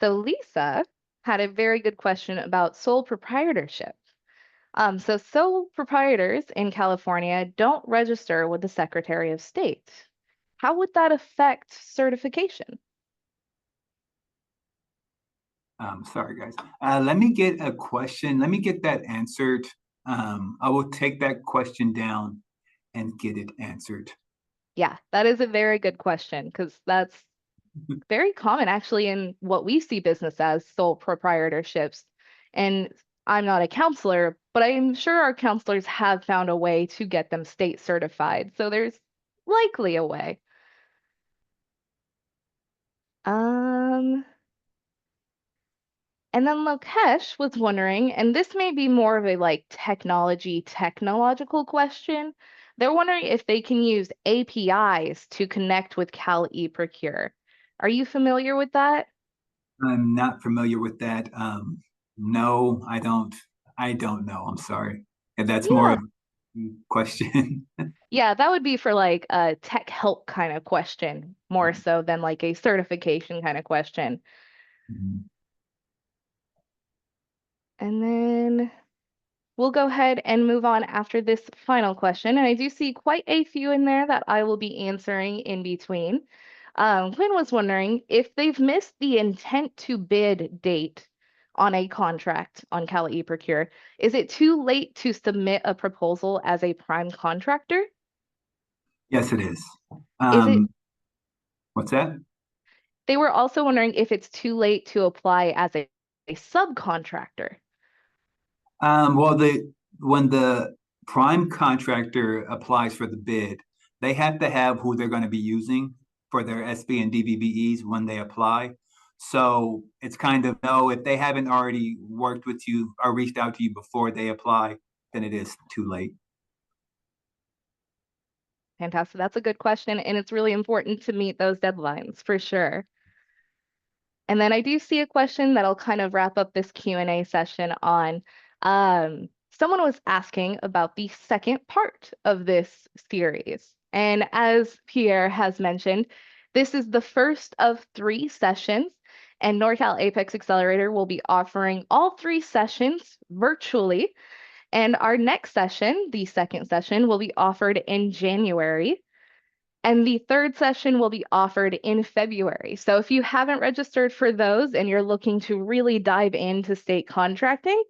So Lisa had a very good question about sole proprietorship. So sole proprietors in California don't register with the Secretary of State. How would that affect certification? Sorry, guys. Let me get a question. Let me get that answered. I will take that question down and get it answered. Yeah, that is a very good question because that's very common actually in what we see business as sole proprietorships. And I'm not a counselor, but I'm sure our counselors have found a way to get them state certified. So there's likely a way. And then Lokesh was wondering, and this may be more of a like technological question. They're wondering if they can use APIs to connect with Cal eProcure. Are you familiar with that? I'm not familiar with that. No, I don't. I don't know. I'm sorry. And that's more Yeah. of a question. Yeah, that would be for like a tech help kind of question, more so than like a certification kind of question. And then we'll go ahead and move on after this final question. And I do see quite a few in there that I will be answering in between. Quinn was wondering if they've missed the intent to bid date on a contract on Cal eProcure, is it too late to submit a proposal as a prime contractor? Yes, it is. Is it? What's that? They were also wondering if it's too late to apply as a subcontractor. Well, when the prime contractor applies for the bid, they have to have who they're going to be using for their SB and DVBEs when they apply. So it's kind of no, if they haven't already worked with you or reached out to you before they apply, then it is too late. Fantastic. That's a good question, and it's really important to meet those deadlines for sure. And then I do see a question that'll kind of wrap up this Q&A session on. Someone was asking about the second part of this series. And as Pierre has mentioned, this is the first of 3 sessions, and Norcal APEX Accelerator will be offering all 3 sessions virtually. And our next session, the second session, will be offered in January. And the third session will be offered in February. So if you haven't registered for those and you're looking to really dive into state contracting,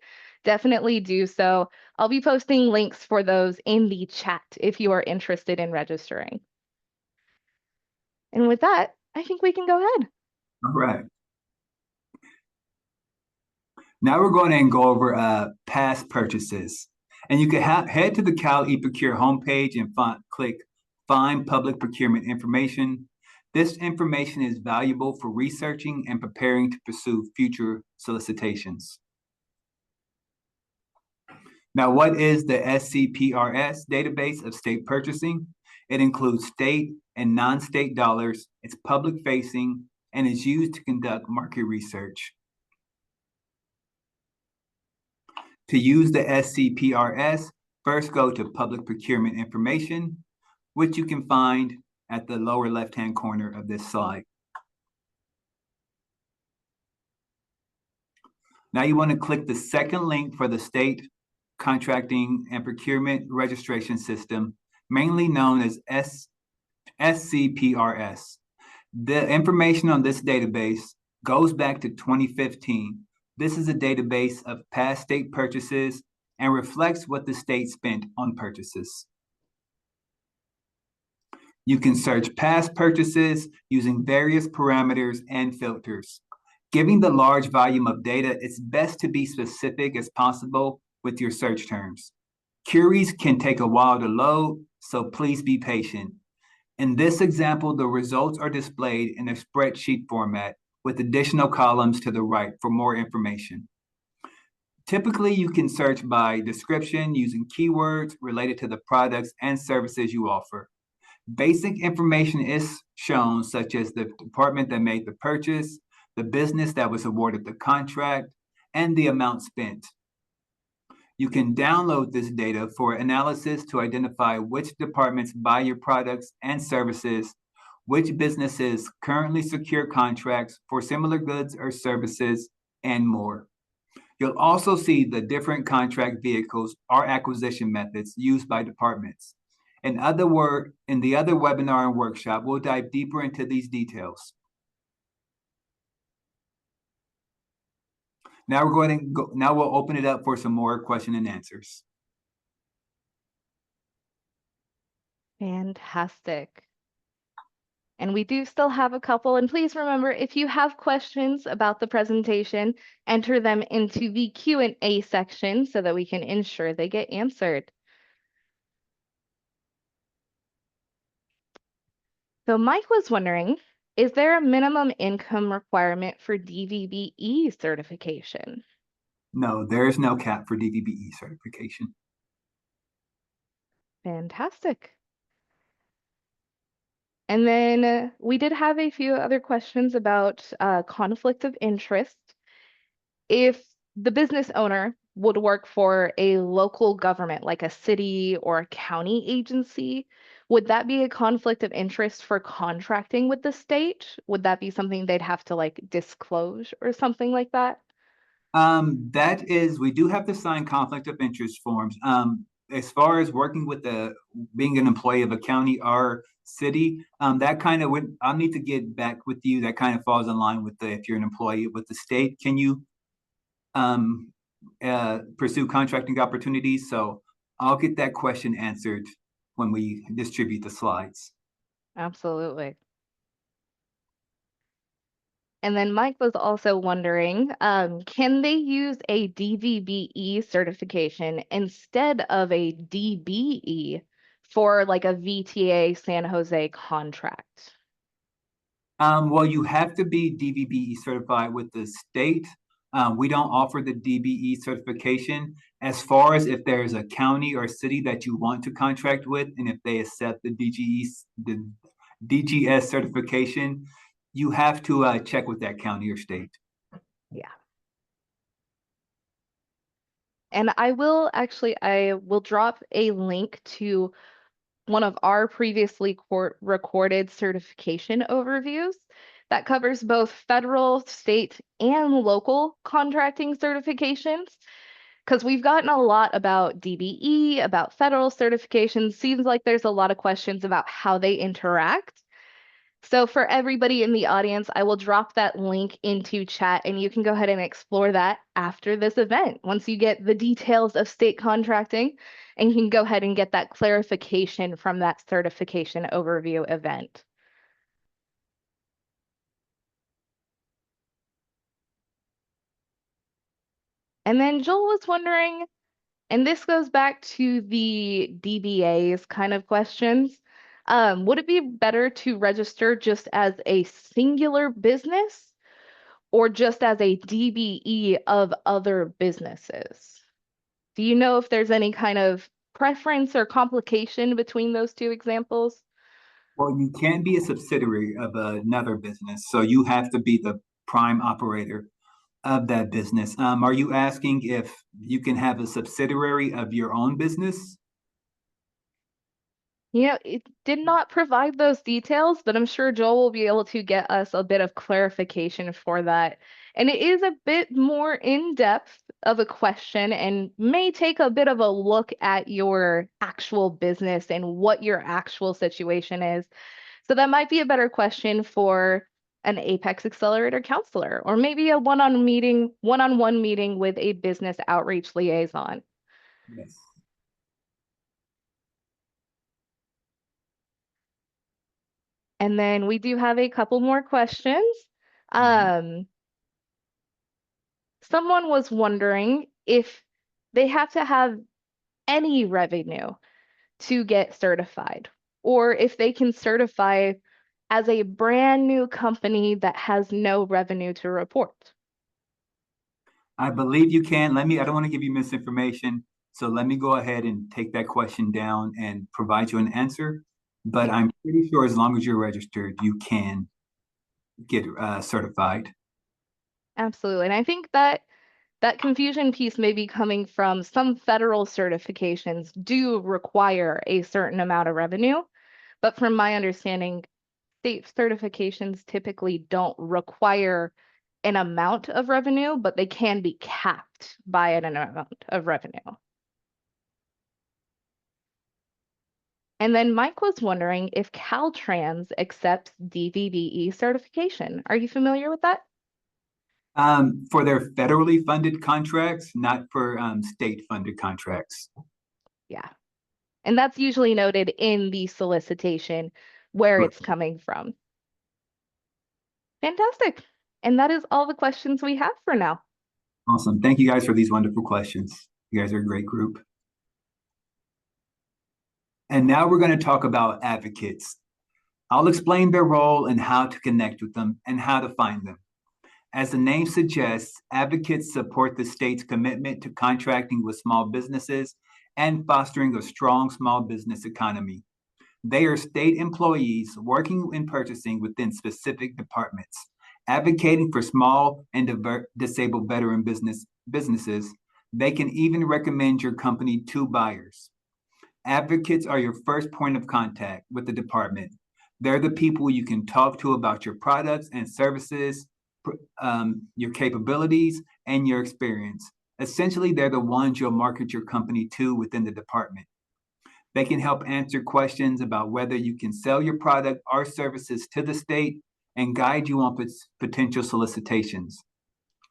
definitely do so. I'll be posting links for those in the chat if you are interested in registering. And with that, I think we can go ahead. All right. Now we're going to go over past purchases. And you can head to the Cal eProcure homepage and click Find Public Procurement Information. This information is valuable for researching and preparing to pursue future solicitations. Now, what is the SCPRS database of state purchasing? It includes state and non-state dollars. It's public facing and is used to conduct market research. To use the SCPRS, first go to Public Procurement Information, which you can find at the lower left-hand corner of this slide. Now you want to click the second link for the state Contracting and Procurement Registration System, mainly known as SCPRS. The information on this database goes back to 2015. This is a database of past state purchases and reflects what the state spent on purchases. You can search past purchases using various parameters and filters. Given the large volume of data, it's best to be specific as possible with your search terms. Queries can take a while to load, so please be patient. In this example, the results are displayed in a spreadsheet format with additional columns to the right for more information. Typically, you can search by description using keywords related to the products and services you offer. Basic information is shown, such as the department that made the purchase, the business that was awarded the contract, and the amount spent. You can download this data for analysis to identify which departments buy your products and services, which businesses currently secure contracts for similar goods or services, and more. You'll also see the different contract vehicles or acquisition methods used by departments. In the other webinar and workshop, we'll dive deeper into these details. Now we'll open it up for some more question and answers. Fantastic. And we do still have a couple. And please remember, if you have questions about the presentation, enter them into the Q&A section so that we can ensure they get answered. So Mike was wondering, is there a minimum income requirement for DVBE certification? No, there is no cap for DVBE certification. Fantastic. And then we did have a few other questions about conflict of interest. If the business owner would work for a local government, like a city or a county agency, would that be a conflict of interest for contracting with the state? Would that be something they'd have to like disclose or something like that? We do have to sign conflict of interest forms. As far as working with being an employee of a county or city, that kind of I'll need to get back with you. That kind of falls in line with if you're an employee with the state, can you pursue contracting opportunities? So I'll get that question answered when we distribute the slides. Absolutely. And then Mike was also wondering, can they use a DVBE certification instead of a DBE for like a VTA San Jose contract? Well, you have to be DVBE certified with the state. We don't offer the DBE certification. As far as if there's a county or city that you want to contract with, and if they accept the DGS certification, you have to check with that county or state. Yeah. And I will drop a link to one of our previously recorded certification overviews that covers both federal, state, and local contracting certifications. Because we've gotten a lot about DBE, about federal certifications. Seems like there's a lot of questions about how they interact. So for everybody in the audience, I will drop that link into chat and you can go ahead and explore that after this event. Once you get the details of state contracting, and you can go ahead and get that clarification from that certification overview event. And then Joel was wondering, and this goes back to the DBA's kind of questions. Would it be better to register just as a singular business or just as a DBE of other businesses? Do you know if there's any kind of preference or complication between those two examples? Well, you can't be a subsidiary of another business, so you have to be the prime operator of that business. Are you asking if you can have a subsidiary of your own business? It did not provide those details, but I'm sure Joel will be able to get us a bit of clarification for that. And it is a bit more in-depth of a question and may take a bit of a look at your actual business and what your actual situation is. So that might be a better question for an Apex Accelerator counselor, or maybe a one-on-one meeting with a business outreach liaison. Yes. And then we do have a couple more questions. Someone was wondering if they have to have any revenue to get certified, or if they can certify as a brand new company that has no revenue to report. I believe you can. I don't want to give you misinformation. So let me go ahead and take that question down and provide you an answer. But I'm pretty sure as long as you're registered, you can get certified. Absolutely. And I think that confusion piece may be coming from some federal certifications do require a certain amount of revenue. But from my understanding, state certifications typically don't require an amount of revenue, but they can be capped by an amount of revenue. And then Mike was wondering if Caltrans accepts DVBE certification. Are you familiar with that? For their federally funded contracts, not for state funded contracts. Yeah. And that's usually noted in the solicitation where it's coming from. Fantastic. And that is all the questions we have for now. Awesome. Thank you guys for these wonderful questions. You guys are a great group. And now we're going to talk about advocates. I'll explain their role and how to connect with them and how to find them. As the name suggests, advocates support the state's commitment to contracting with small businesses and fostering a strong small business economy. They are state employees working in purchasing within specific departments, advocating for small and disabled veteran businesses. They can even recommend your company to buyers. Advocates are your first point of contact with the department. They're the people you can talk to about your products and services, your capabilities, and your experience. Essentially, they're the ones you'll market your company to within the department. They can help answer questions about whether you can sell your product or services to the state and guide you on potential solicitations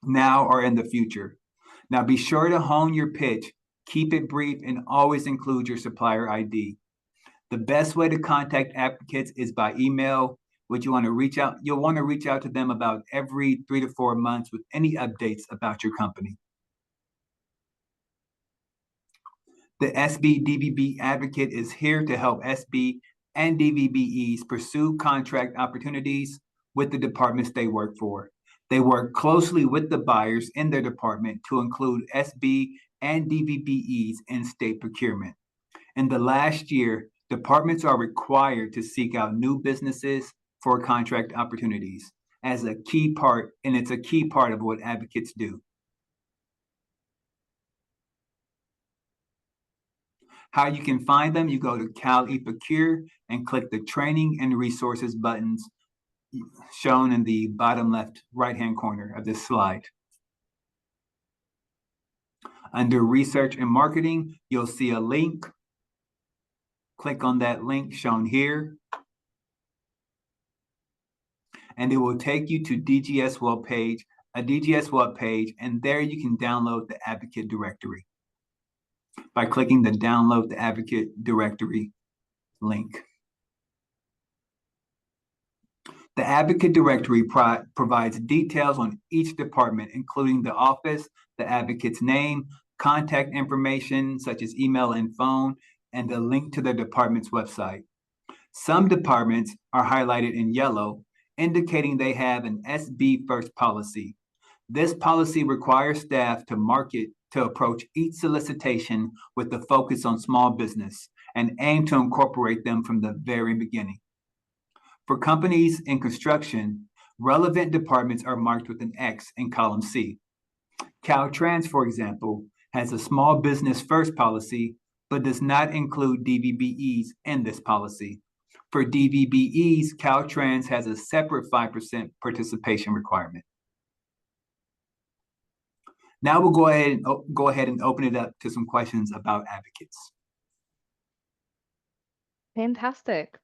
now or in the future. Now, be sure to hone your pitch, keep it brief, and always include your supplier ID. The best way to contact advocates is by email. You'll want to reach out to them about every 3 to 4 months with any updates about your company. The SB DVB advocate is here to help SB and DVBEs pursue contract opportunities with the departments they work for. They work closely with the buyers in their department to include SB and DVBEs in state procurement. In the last year, departments are required to seek out new businesses for contract opportunities as a key part, and it's a key part of what advocates do. How you can find them, you go to Cal eProcure and click the training and resources buttons shown in the bottom left right-hand corner of this slide. Under research and marketing, you'll see a link. Click on that link shown here. And it will take you to a DGS web page, and there you can download the advocate directory by clicking the download the advocate directory link. The advocate directory provides details on each department, including the office, the advocate's name, contact information such as email and phone, and the link to the department's website. Some departments are highlighted in yellow, indicating they have an SB First policy. This policy requires staff to approach each solicitation with a focus on small business and aim to incorporate them from the very beginning. For companies in construction, relevant departments are marked with an X in column C. Caltrans, for example, has a small business first policy, but does not include DVBEs in this policy. For DVBEs, Caltrans has a separate 5% participation requirement. Now we'll go ahead and open it up to some questions about advocates. Fantastic.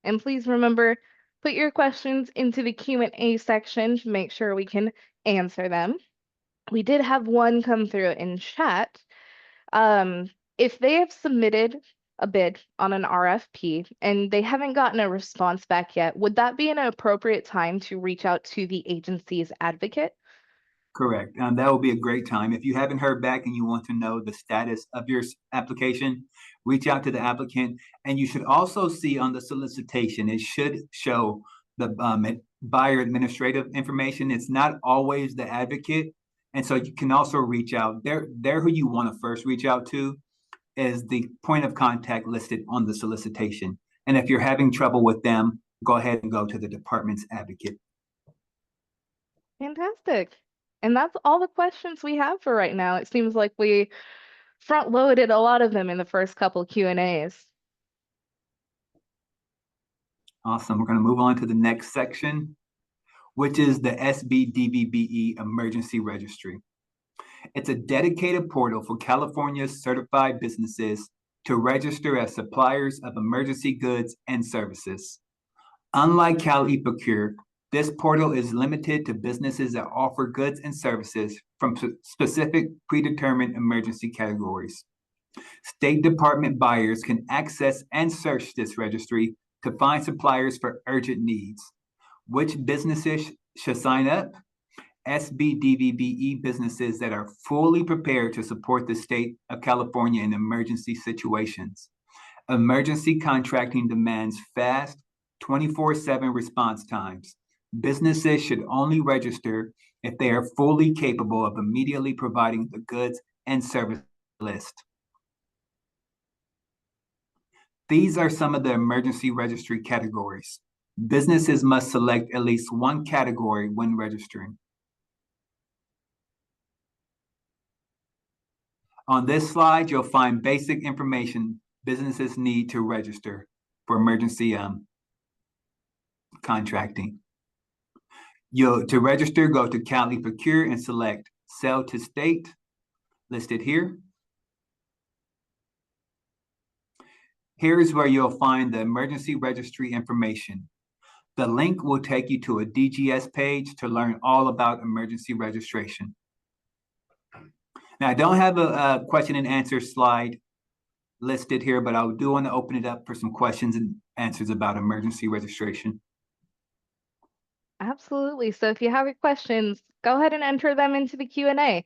And please remember, put your questions into the Q&A section to make sure we can answer them. We did have one come through in chat. If they have submitted a bid on an RFP and they haven't gotten a response back yet, would that be an appropriate time to reach out to the agency's advocate? Correct. That will be a great time. If you haven't heard back and you want to know the status of your application, reach out to the applicant. And you should also see on the solicitation, it should show the buyer administrative information. It's not always the advocate. And so you can also reach out. They're who you want to first reach out to is the point of contact listed on the solicitation. And if you're having trouble with them, go ahead and go to the department's advocate. Fantastic. And that's all the questions we have for right now. It seems like we front-loaded a lot of them in the first couple Q&As. Awesome. We're going to move on to the next section, which is the SB-DVBE Emergency Registry. It's a dedicated portal for California's certified businesses to register as suppliers of emergency goods and services. Unlike Cal eProcure, this portal is limited to businesses that offer goods and services from specific predetermined emergency categories. State Department buyers can access and search this registry to find suppliers for urgent needs. Which businesses should sign up? SB-DVBE businesses that are fully prepared to support the state of California in emergency situations. Emergency contracting demands fast, 24/7 response times. Businesses should only register if they are fully capable of immediately providing the goods and service list. These are some of the emergency registry categories. Businesses must select at least one category when registering. On this slide, you'll find basic information businesses need to register for emergency contracting. To register, go to Cal eProcure and select Sell to State, listed here. Here's where you'll find the emergency registry information. The link will take you to a DGS page to learn all about emergency registration. Now, I don't have a question and answer slide listed here, but I do want to open it up for some questions and answers about emergency registration. Absolutely. So if you have your questions, go ahead and enter them into the Q&A.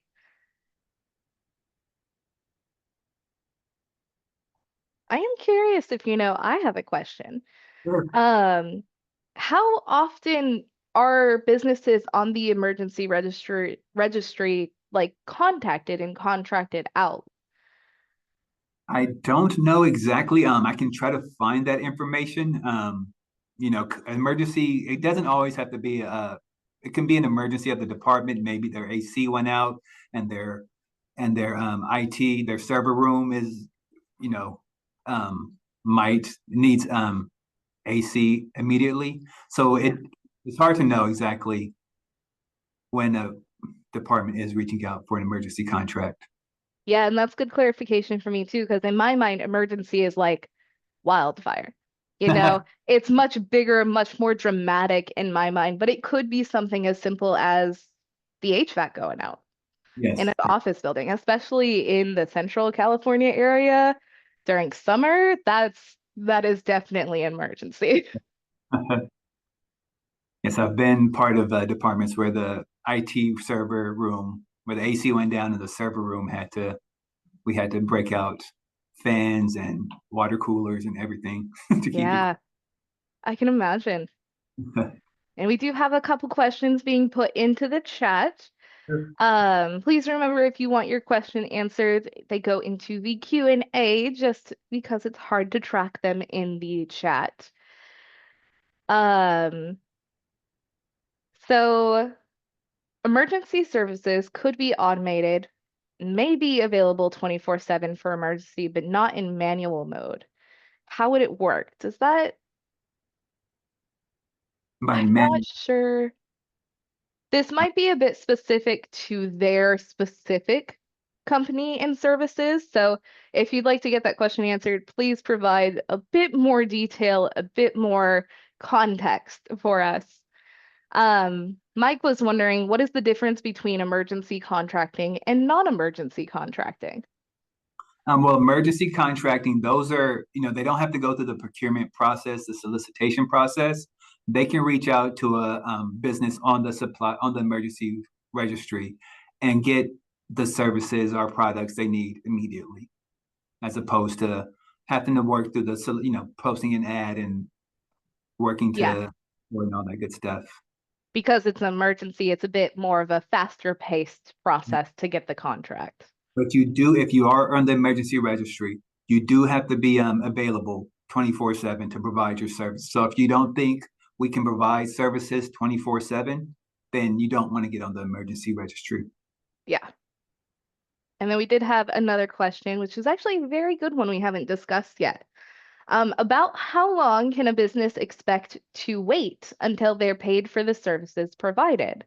I am curious if you know, I have a question. Sure. How often are businesses on the emergency registry like contacted and contracted out? I don't know exactly. I can try to find that information. Emergency, it doesn't always have to be it can be an emergency of the department. Maybe their AC went out and their IT, their server room is, needs AC immediately. So it's hard to know exactly when a department is reaching out for an emergency contract. Yeah, and that's good clarification for me too, because in my mind, emergency is like wildfire. It's much bigger, much more dramatic in my mind, but it could be something as simple as the HVAC going out Yes. in an office building, especially in the Central California area during summer. That is definitely an emergency. Yes, I've been part of departments where the IT server room, where the AC went down and the server room we had to break out fans and water coolers and everything to keep Yeah, I can imagine. it. And we do have a couple questions being put into the chat. Sure. Please remember, if you want your question answered, they go into the Q&A just because it's hard to track them in the chat. So emergency services could be automated may be available 24/7 for emergency, but not in manual mode. How would it work? Does that, By I'm not man, sure. This might be a bit specific to their specific company and services. So if you'd like to get that question answered, please provide a bit more detail, a bit more context for us. Mike was wondering, what is the difference between emergency contracting and non-emergency contracting? well, emergency contracting, those are, they don't have to go through the procurement process, the solicitation process. They can reach out to a business on the emergency registry and get the services or products they need immediately, as opposed to having to work through posting an ad and working Yeah, to and all that good stuff. because it's an emergency, it's a bit more of a faster paced process to get the contract. But you do, if you are on the emergency registry, you do have to be available 24/7 to provide your service. So if you don't think we can provide services 24/7, then you don't want to get on the emergency registry. Yeah. And then we did have another question, which is actually a very good one we haven't discussed yet. About how long can a business expect to wait until they're paid for the services provided?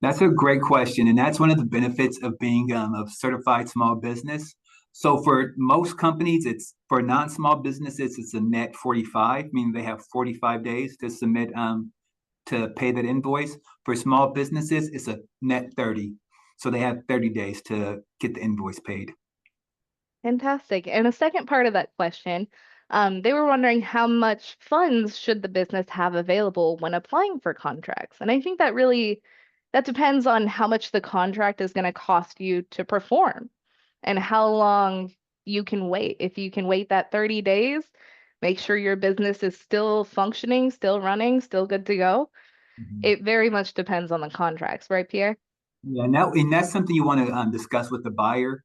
That's a great question, and that's one of the benefits of being a certified small business. So for most companies, it's for non-small businesses, it's a net 45, meaning they have 45 days to submit to pay that invoice. For small businesses, it's a net 30. So they have 30 days to get the invoice paid. Fantastic. And a second part of that question, they were wondering how much funds should the business have available when applying for contracts? And I think that depends on how much the contract is going to cost you to perform and how long you can wait. If you can wait that 30 days, make sure your business is still functioning, still running, still good to go. Mhm. It very much depends on the contracts, right, Pierre? Yeah, and that's something you want to discuss with the buyer,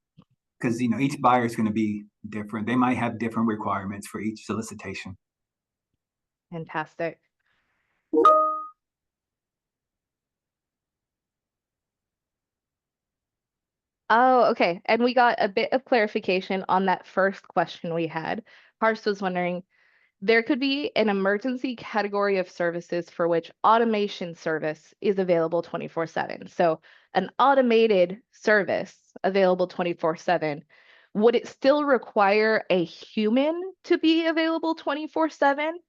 because each buyer is going to be different. They might have different requirements for each solicitation. Fantastic. Oh, okay. And we got a bit of clarification on that first question we had. Hars was wondering, there could be an emergency category of services for which automation service is available 24/7. So an automated service available 24/7. Would it still require a human to be available 24/7?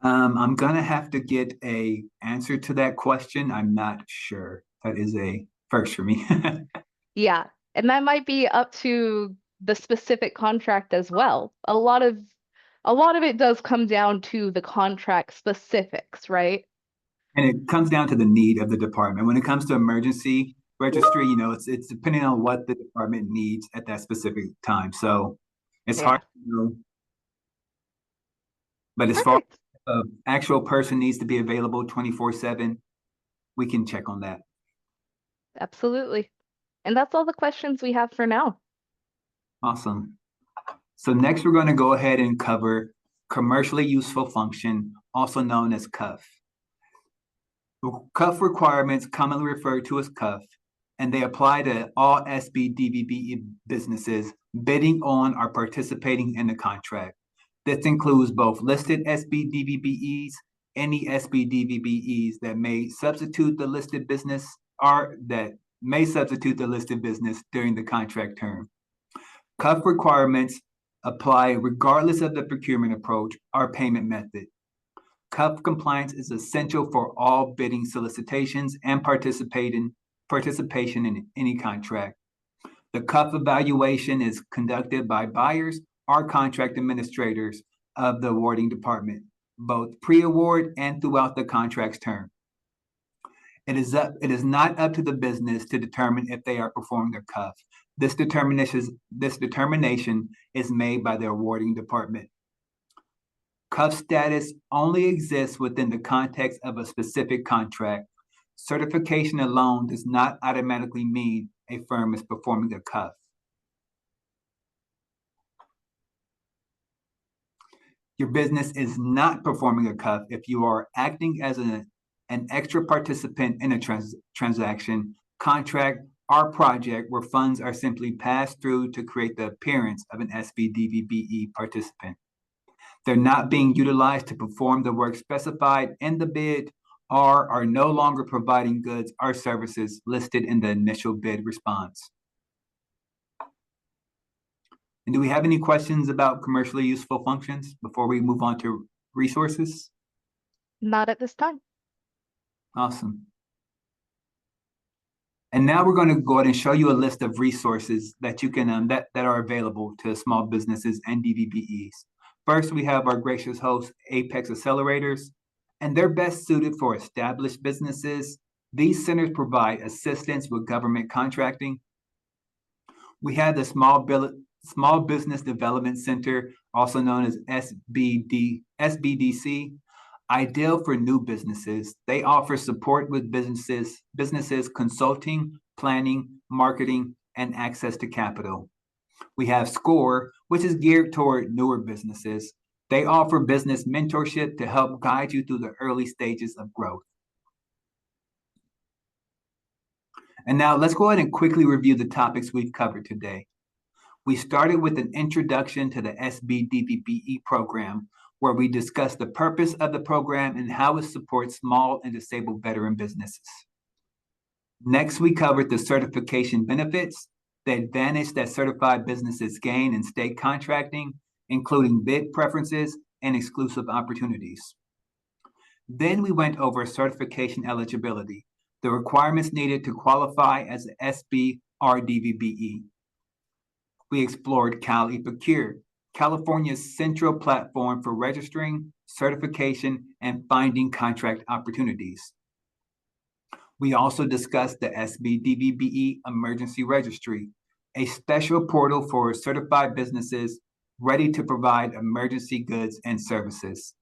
I'm gonna have to get a answer to that question. I'm not sure. That is a first for me. Yeah, and that might be up to the specific contract as well. A lot of it does come down to the contract specifics, right? And it comes down to the need of the department. When it comes to emergency registry, it's depending on what the department needs at that specific time. So it's Yeah. hard to know. But as far as Perfect. the actual person needs to be available 24/7, we can check on that. Absolutely. And that's all the questions we have for now. Awesome. So next we're going to go ahead and cover commercially useful function, also known as CUF. CUF requirements, commonly referred to as CUF, and they apply to all SB DVBE businesses bidding on or participating in the contract. This includes both listed SB DVBEs, any SB DVBEs that may substitute the listed business or that may substitute the listed business during the contract term. CUF requirements apply regardless of the procurement approach or payment method. CUF compliance is essential for all bidding solicitations and participation in any contract. The CUF evaluation is conducted by buyers or contract administrators of the awarding department, both pre-award and throughout the contract's term. It is not up to the business to determine if they are performing their CUF. This determination is made by the awarding department. CUF status only exists within the context of a specific contract. Certification alone does not automatically mean a firm is performing a CUF. Your business is not performing a CUF if you are acting as an extra participant in a transaction, contract, our project where funds are simply passed through to create the appearance of an SB-DVBE participant. They're not being utilized to perform the work specified in the bid or are no longer providing goods or services listed in the initial bid response. And do we have any questions about commercially useful functions before we move on to resources? Not at this time. Awesome. And now we're going to go ahead and show you a list of resources that you can that are available to small businesses and DVBEs. First, we have our gracious host, APEX Accelerators, and they're best suited for established businesses. These centers provide assistance with government contracting. We have the Small Business Development Center, also known as SBDC, ideal for new businesses. They offer support with businesses consulting, planning, marketing, and access to capital. We have SCORE, which is geared toward newer businesses. They offer business mentorship to help guide you through the early stages of growth. And now let's go ahead and quickly review the topics we've covered today. We started with an introduction to the SB-DVBE program, where we discussed the purpose of the program and how it supports small and disabled veteran businesses. Next, we covered the certification benefits, the advantage that certified businesses gain in state contracting, including bid preferences and exclusive opportunities. Then we went over certification eligibility, the requirements needed to qualify as an SB or DVBE. We explored Cal eProcure, California's central platform for registering, certification, and finding contract opportunities. We also discussed the SB-DVBE Emergency Registry, a special portal for certified businesses ready to provide emergency goods and services.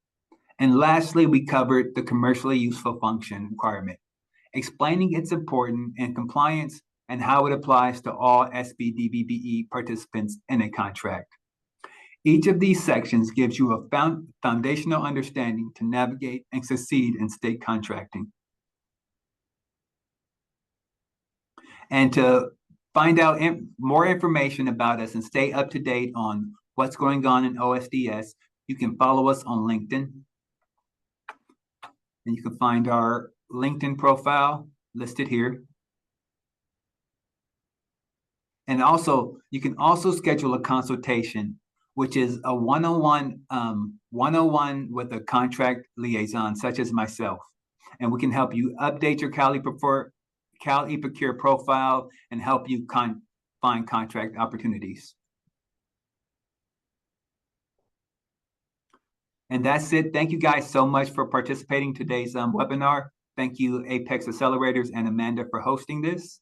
And lastly, we covered the commercially useful function requirement, explaining its importance and compliance and how it applies to all SB-DVBE participants in a contract. Each of these sections gives you a foundational understanding to navigate and succeed in state contracting. And to find out more information about us and stay up to date on what's going on in OSDS, you can follow us on LinkedIn. And you can find our LinkedIn profile listed here. And also, you can also schedule a consultation, which is a one-on-one with a contract liaison, such as myself. And we can help you update your Cal eProcure profile and help you find contract opportunities. And that's it. Thank you guys so much for participating in today's webinar. Thank you, APEX Accelerators and Amanda, for hosting this.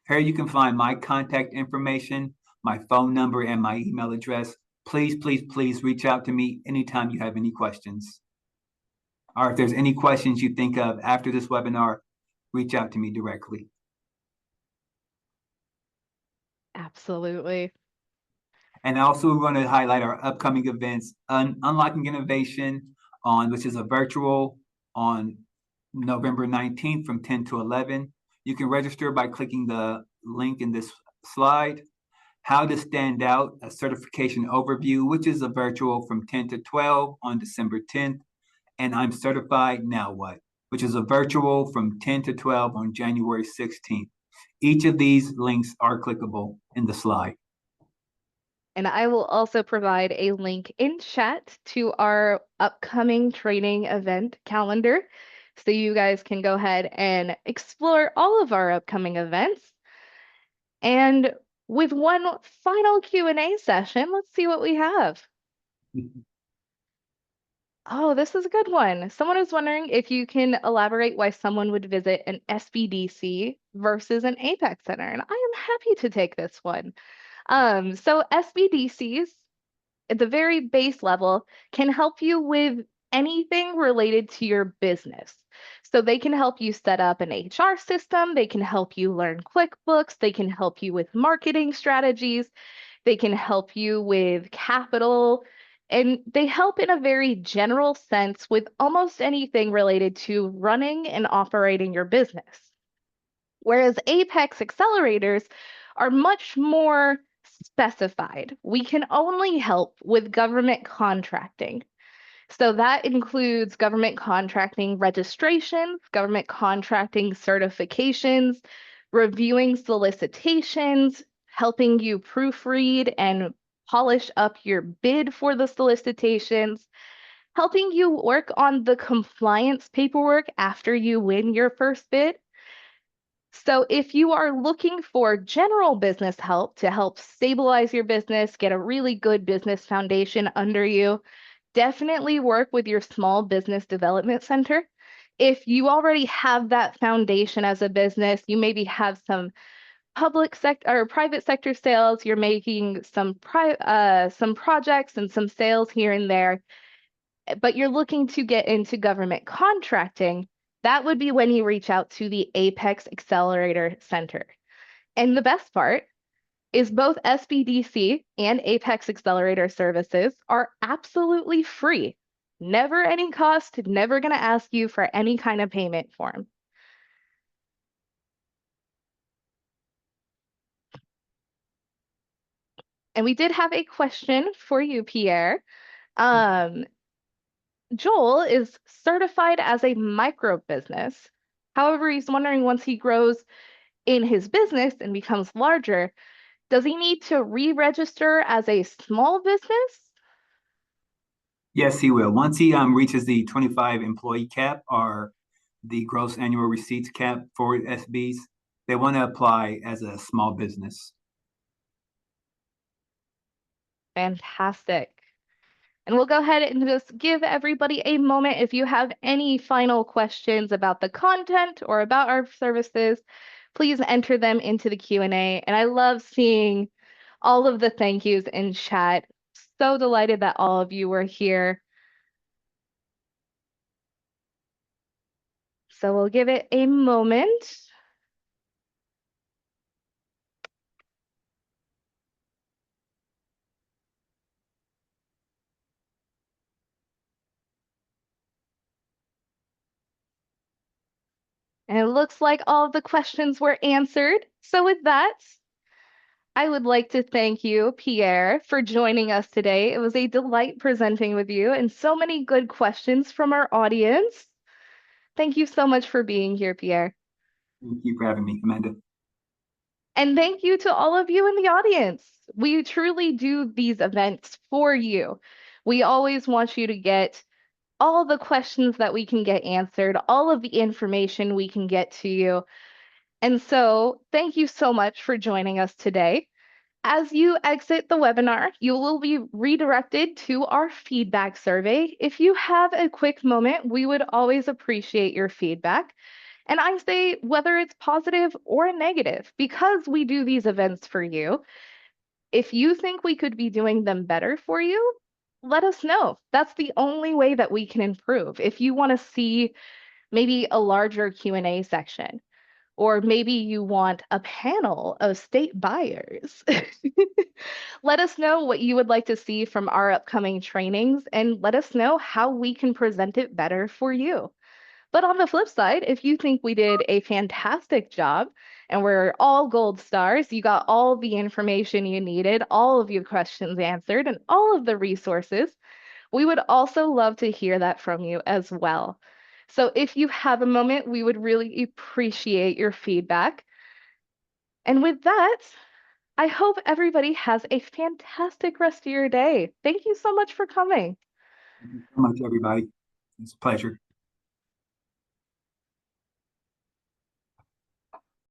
Here you can find my contact information, my phone number, and my email address. Please, please, please reach out to me anytime you have any questions. Or if there's any questions you think of after this webinar, reach out to me directly. Absolutely. And also we want to highlight our upcoming events, Unlocking Innovation, which is a virtual on November 19th from 10 to 11. You can register by clicking the link in this slide. How to Stand Out, a certification overview, which is a virtual from 10 to 12 on December 10th. And I'm Certified, Now What, which is a virtual from 10 to 12 on January 16th. Each of these links are clickable in the slide. And I will also provide a link in chat to our upcoming training event calendar, so you guys can go ahead and explore all of our upcoming events. And with one final Q&A session, let's see what we have. Oh, this is a good one. Someone was wondering if you can elaborate why someone would visit an SBDC versus an APEX Center. And I am happy to take this one. So SBDCs, at the very base level, can help you with anything related to your business. So they can help you set up an HR system, they can help you learn QuickBooks, they can help you with marketing strategies, they can help you with capital, and they help in a very general sense with almost anything related to running and operating your business. Whereas Apex accelerators are much more specified. We can only help with government contracting. So that includes government contracting registrations, government contracting certifications, reviewing solicitations, helping you proofread and polish up your bid for the solicitations, helping you work on the compliance paperwork after you win your first bid. So if you are looking for general business help to help stabilize your business, get a really good business foundation under you, definitely work with your small business development center. If you already have that foundation as a business, you maybe have some public sector or private sector sales, you're making some projects and some sales here and there, but you're looking to get into government contracting, that would be when you reach out to the Apex Accelerator Center. And the best part is both SBDC and Apex Accelerator services are absolutely free. Never any cost, never going to ask you for any kind of payment form. And we did have a question for you, Pierre. Joel is certified as a micro business. However, he's wondering once he grows in his business and becomes larger, does he need to re-register as a small business? Yes, he will. Once he reaches the 25 employee cap or the gross annual receipts cap for SBs, they want to apply as a small business. Fantastic. And we'll go ahead and just give everybody a moment. If you have any final questions about the content or about our services, please enter them into the Q&A. And I love seeing all of the thank yous in chat. So delighted that all of you were here. So we'll give it a moment. And it looks like all of the questions were answered. So with that, I would like to thank you, Pierre, for joining us today. It was a delight presenting with you and so many good questions from our audience. Thank you so much for being here, Pierre. Thank you for having me, Amanda. And thank you to all of you in the audience. We truly do these events for you. We always want you to get all the questions that we can get answered, all of the information we can get to you. And so thank you so much for joining us today. As you exit the webinar, you will be redirected to our feedback survey. If you have a quick moment, we would always appreciate your feedback. And I say whether it's positive or negative, because we do these events for you, if you think we could be doing them better for you, let us know. That's the only way that we can improve. If you want to see maybe a larger Q&A section, or maybe you want a panel of state buyers, let us know what you would like to see from our upcoming trainings and let us know how we can present it better for you. But on the flip side, if you think we did a fantastic job and we're all gold stars, you got all the information you needed, all of your questions answered, and all of the resources, we would also love to hear that from you as well. So if you have a moment, we would really appreciate your feedback. And with that, I hope everybody has a fantastic rest of your day. Thank you so much for coming. Thank you so much, everybody. It's a pleasure.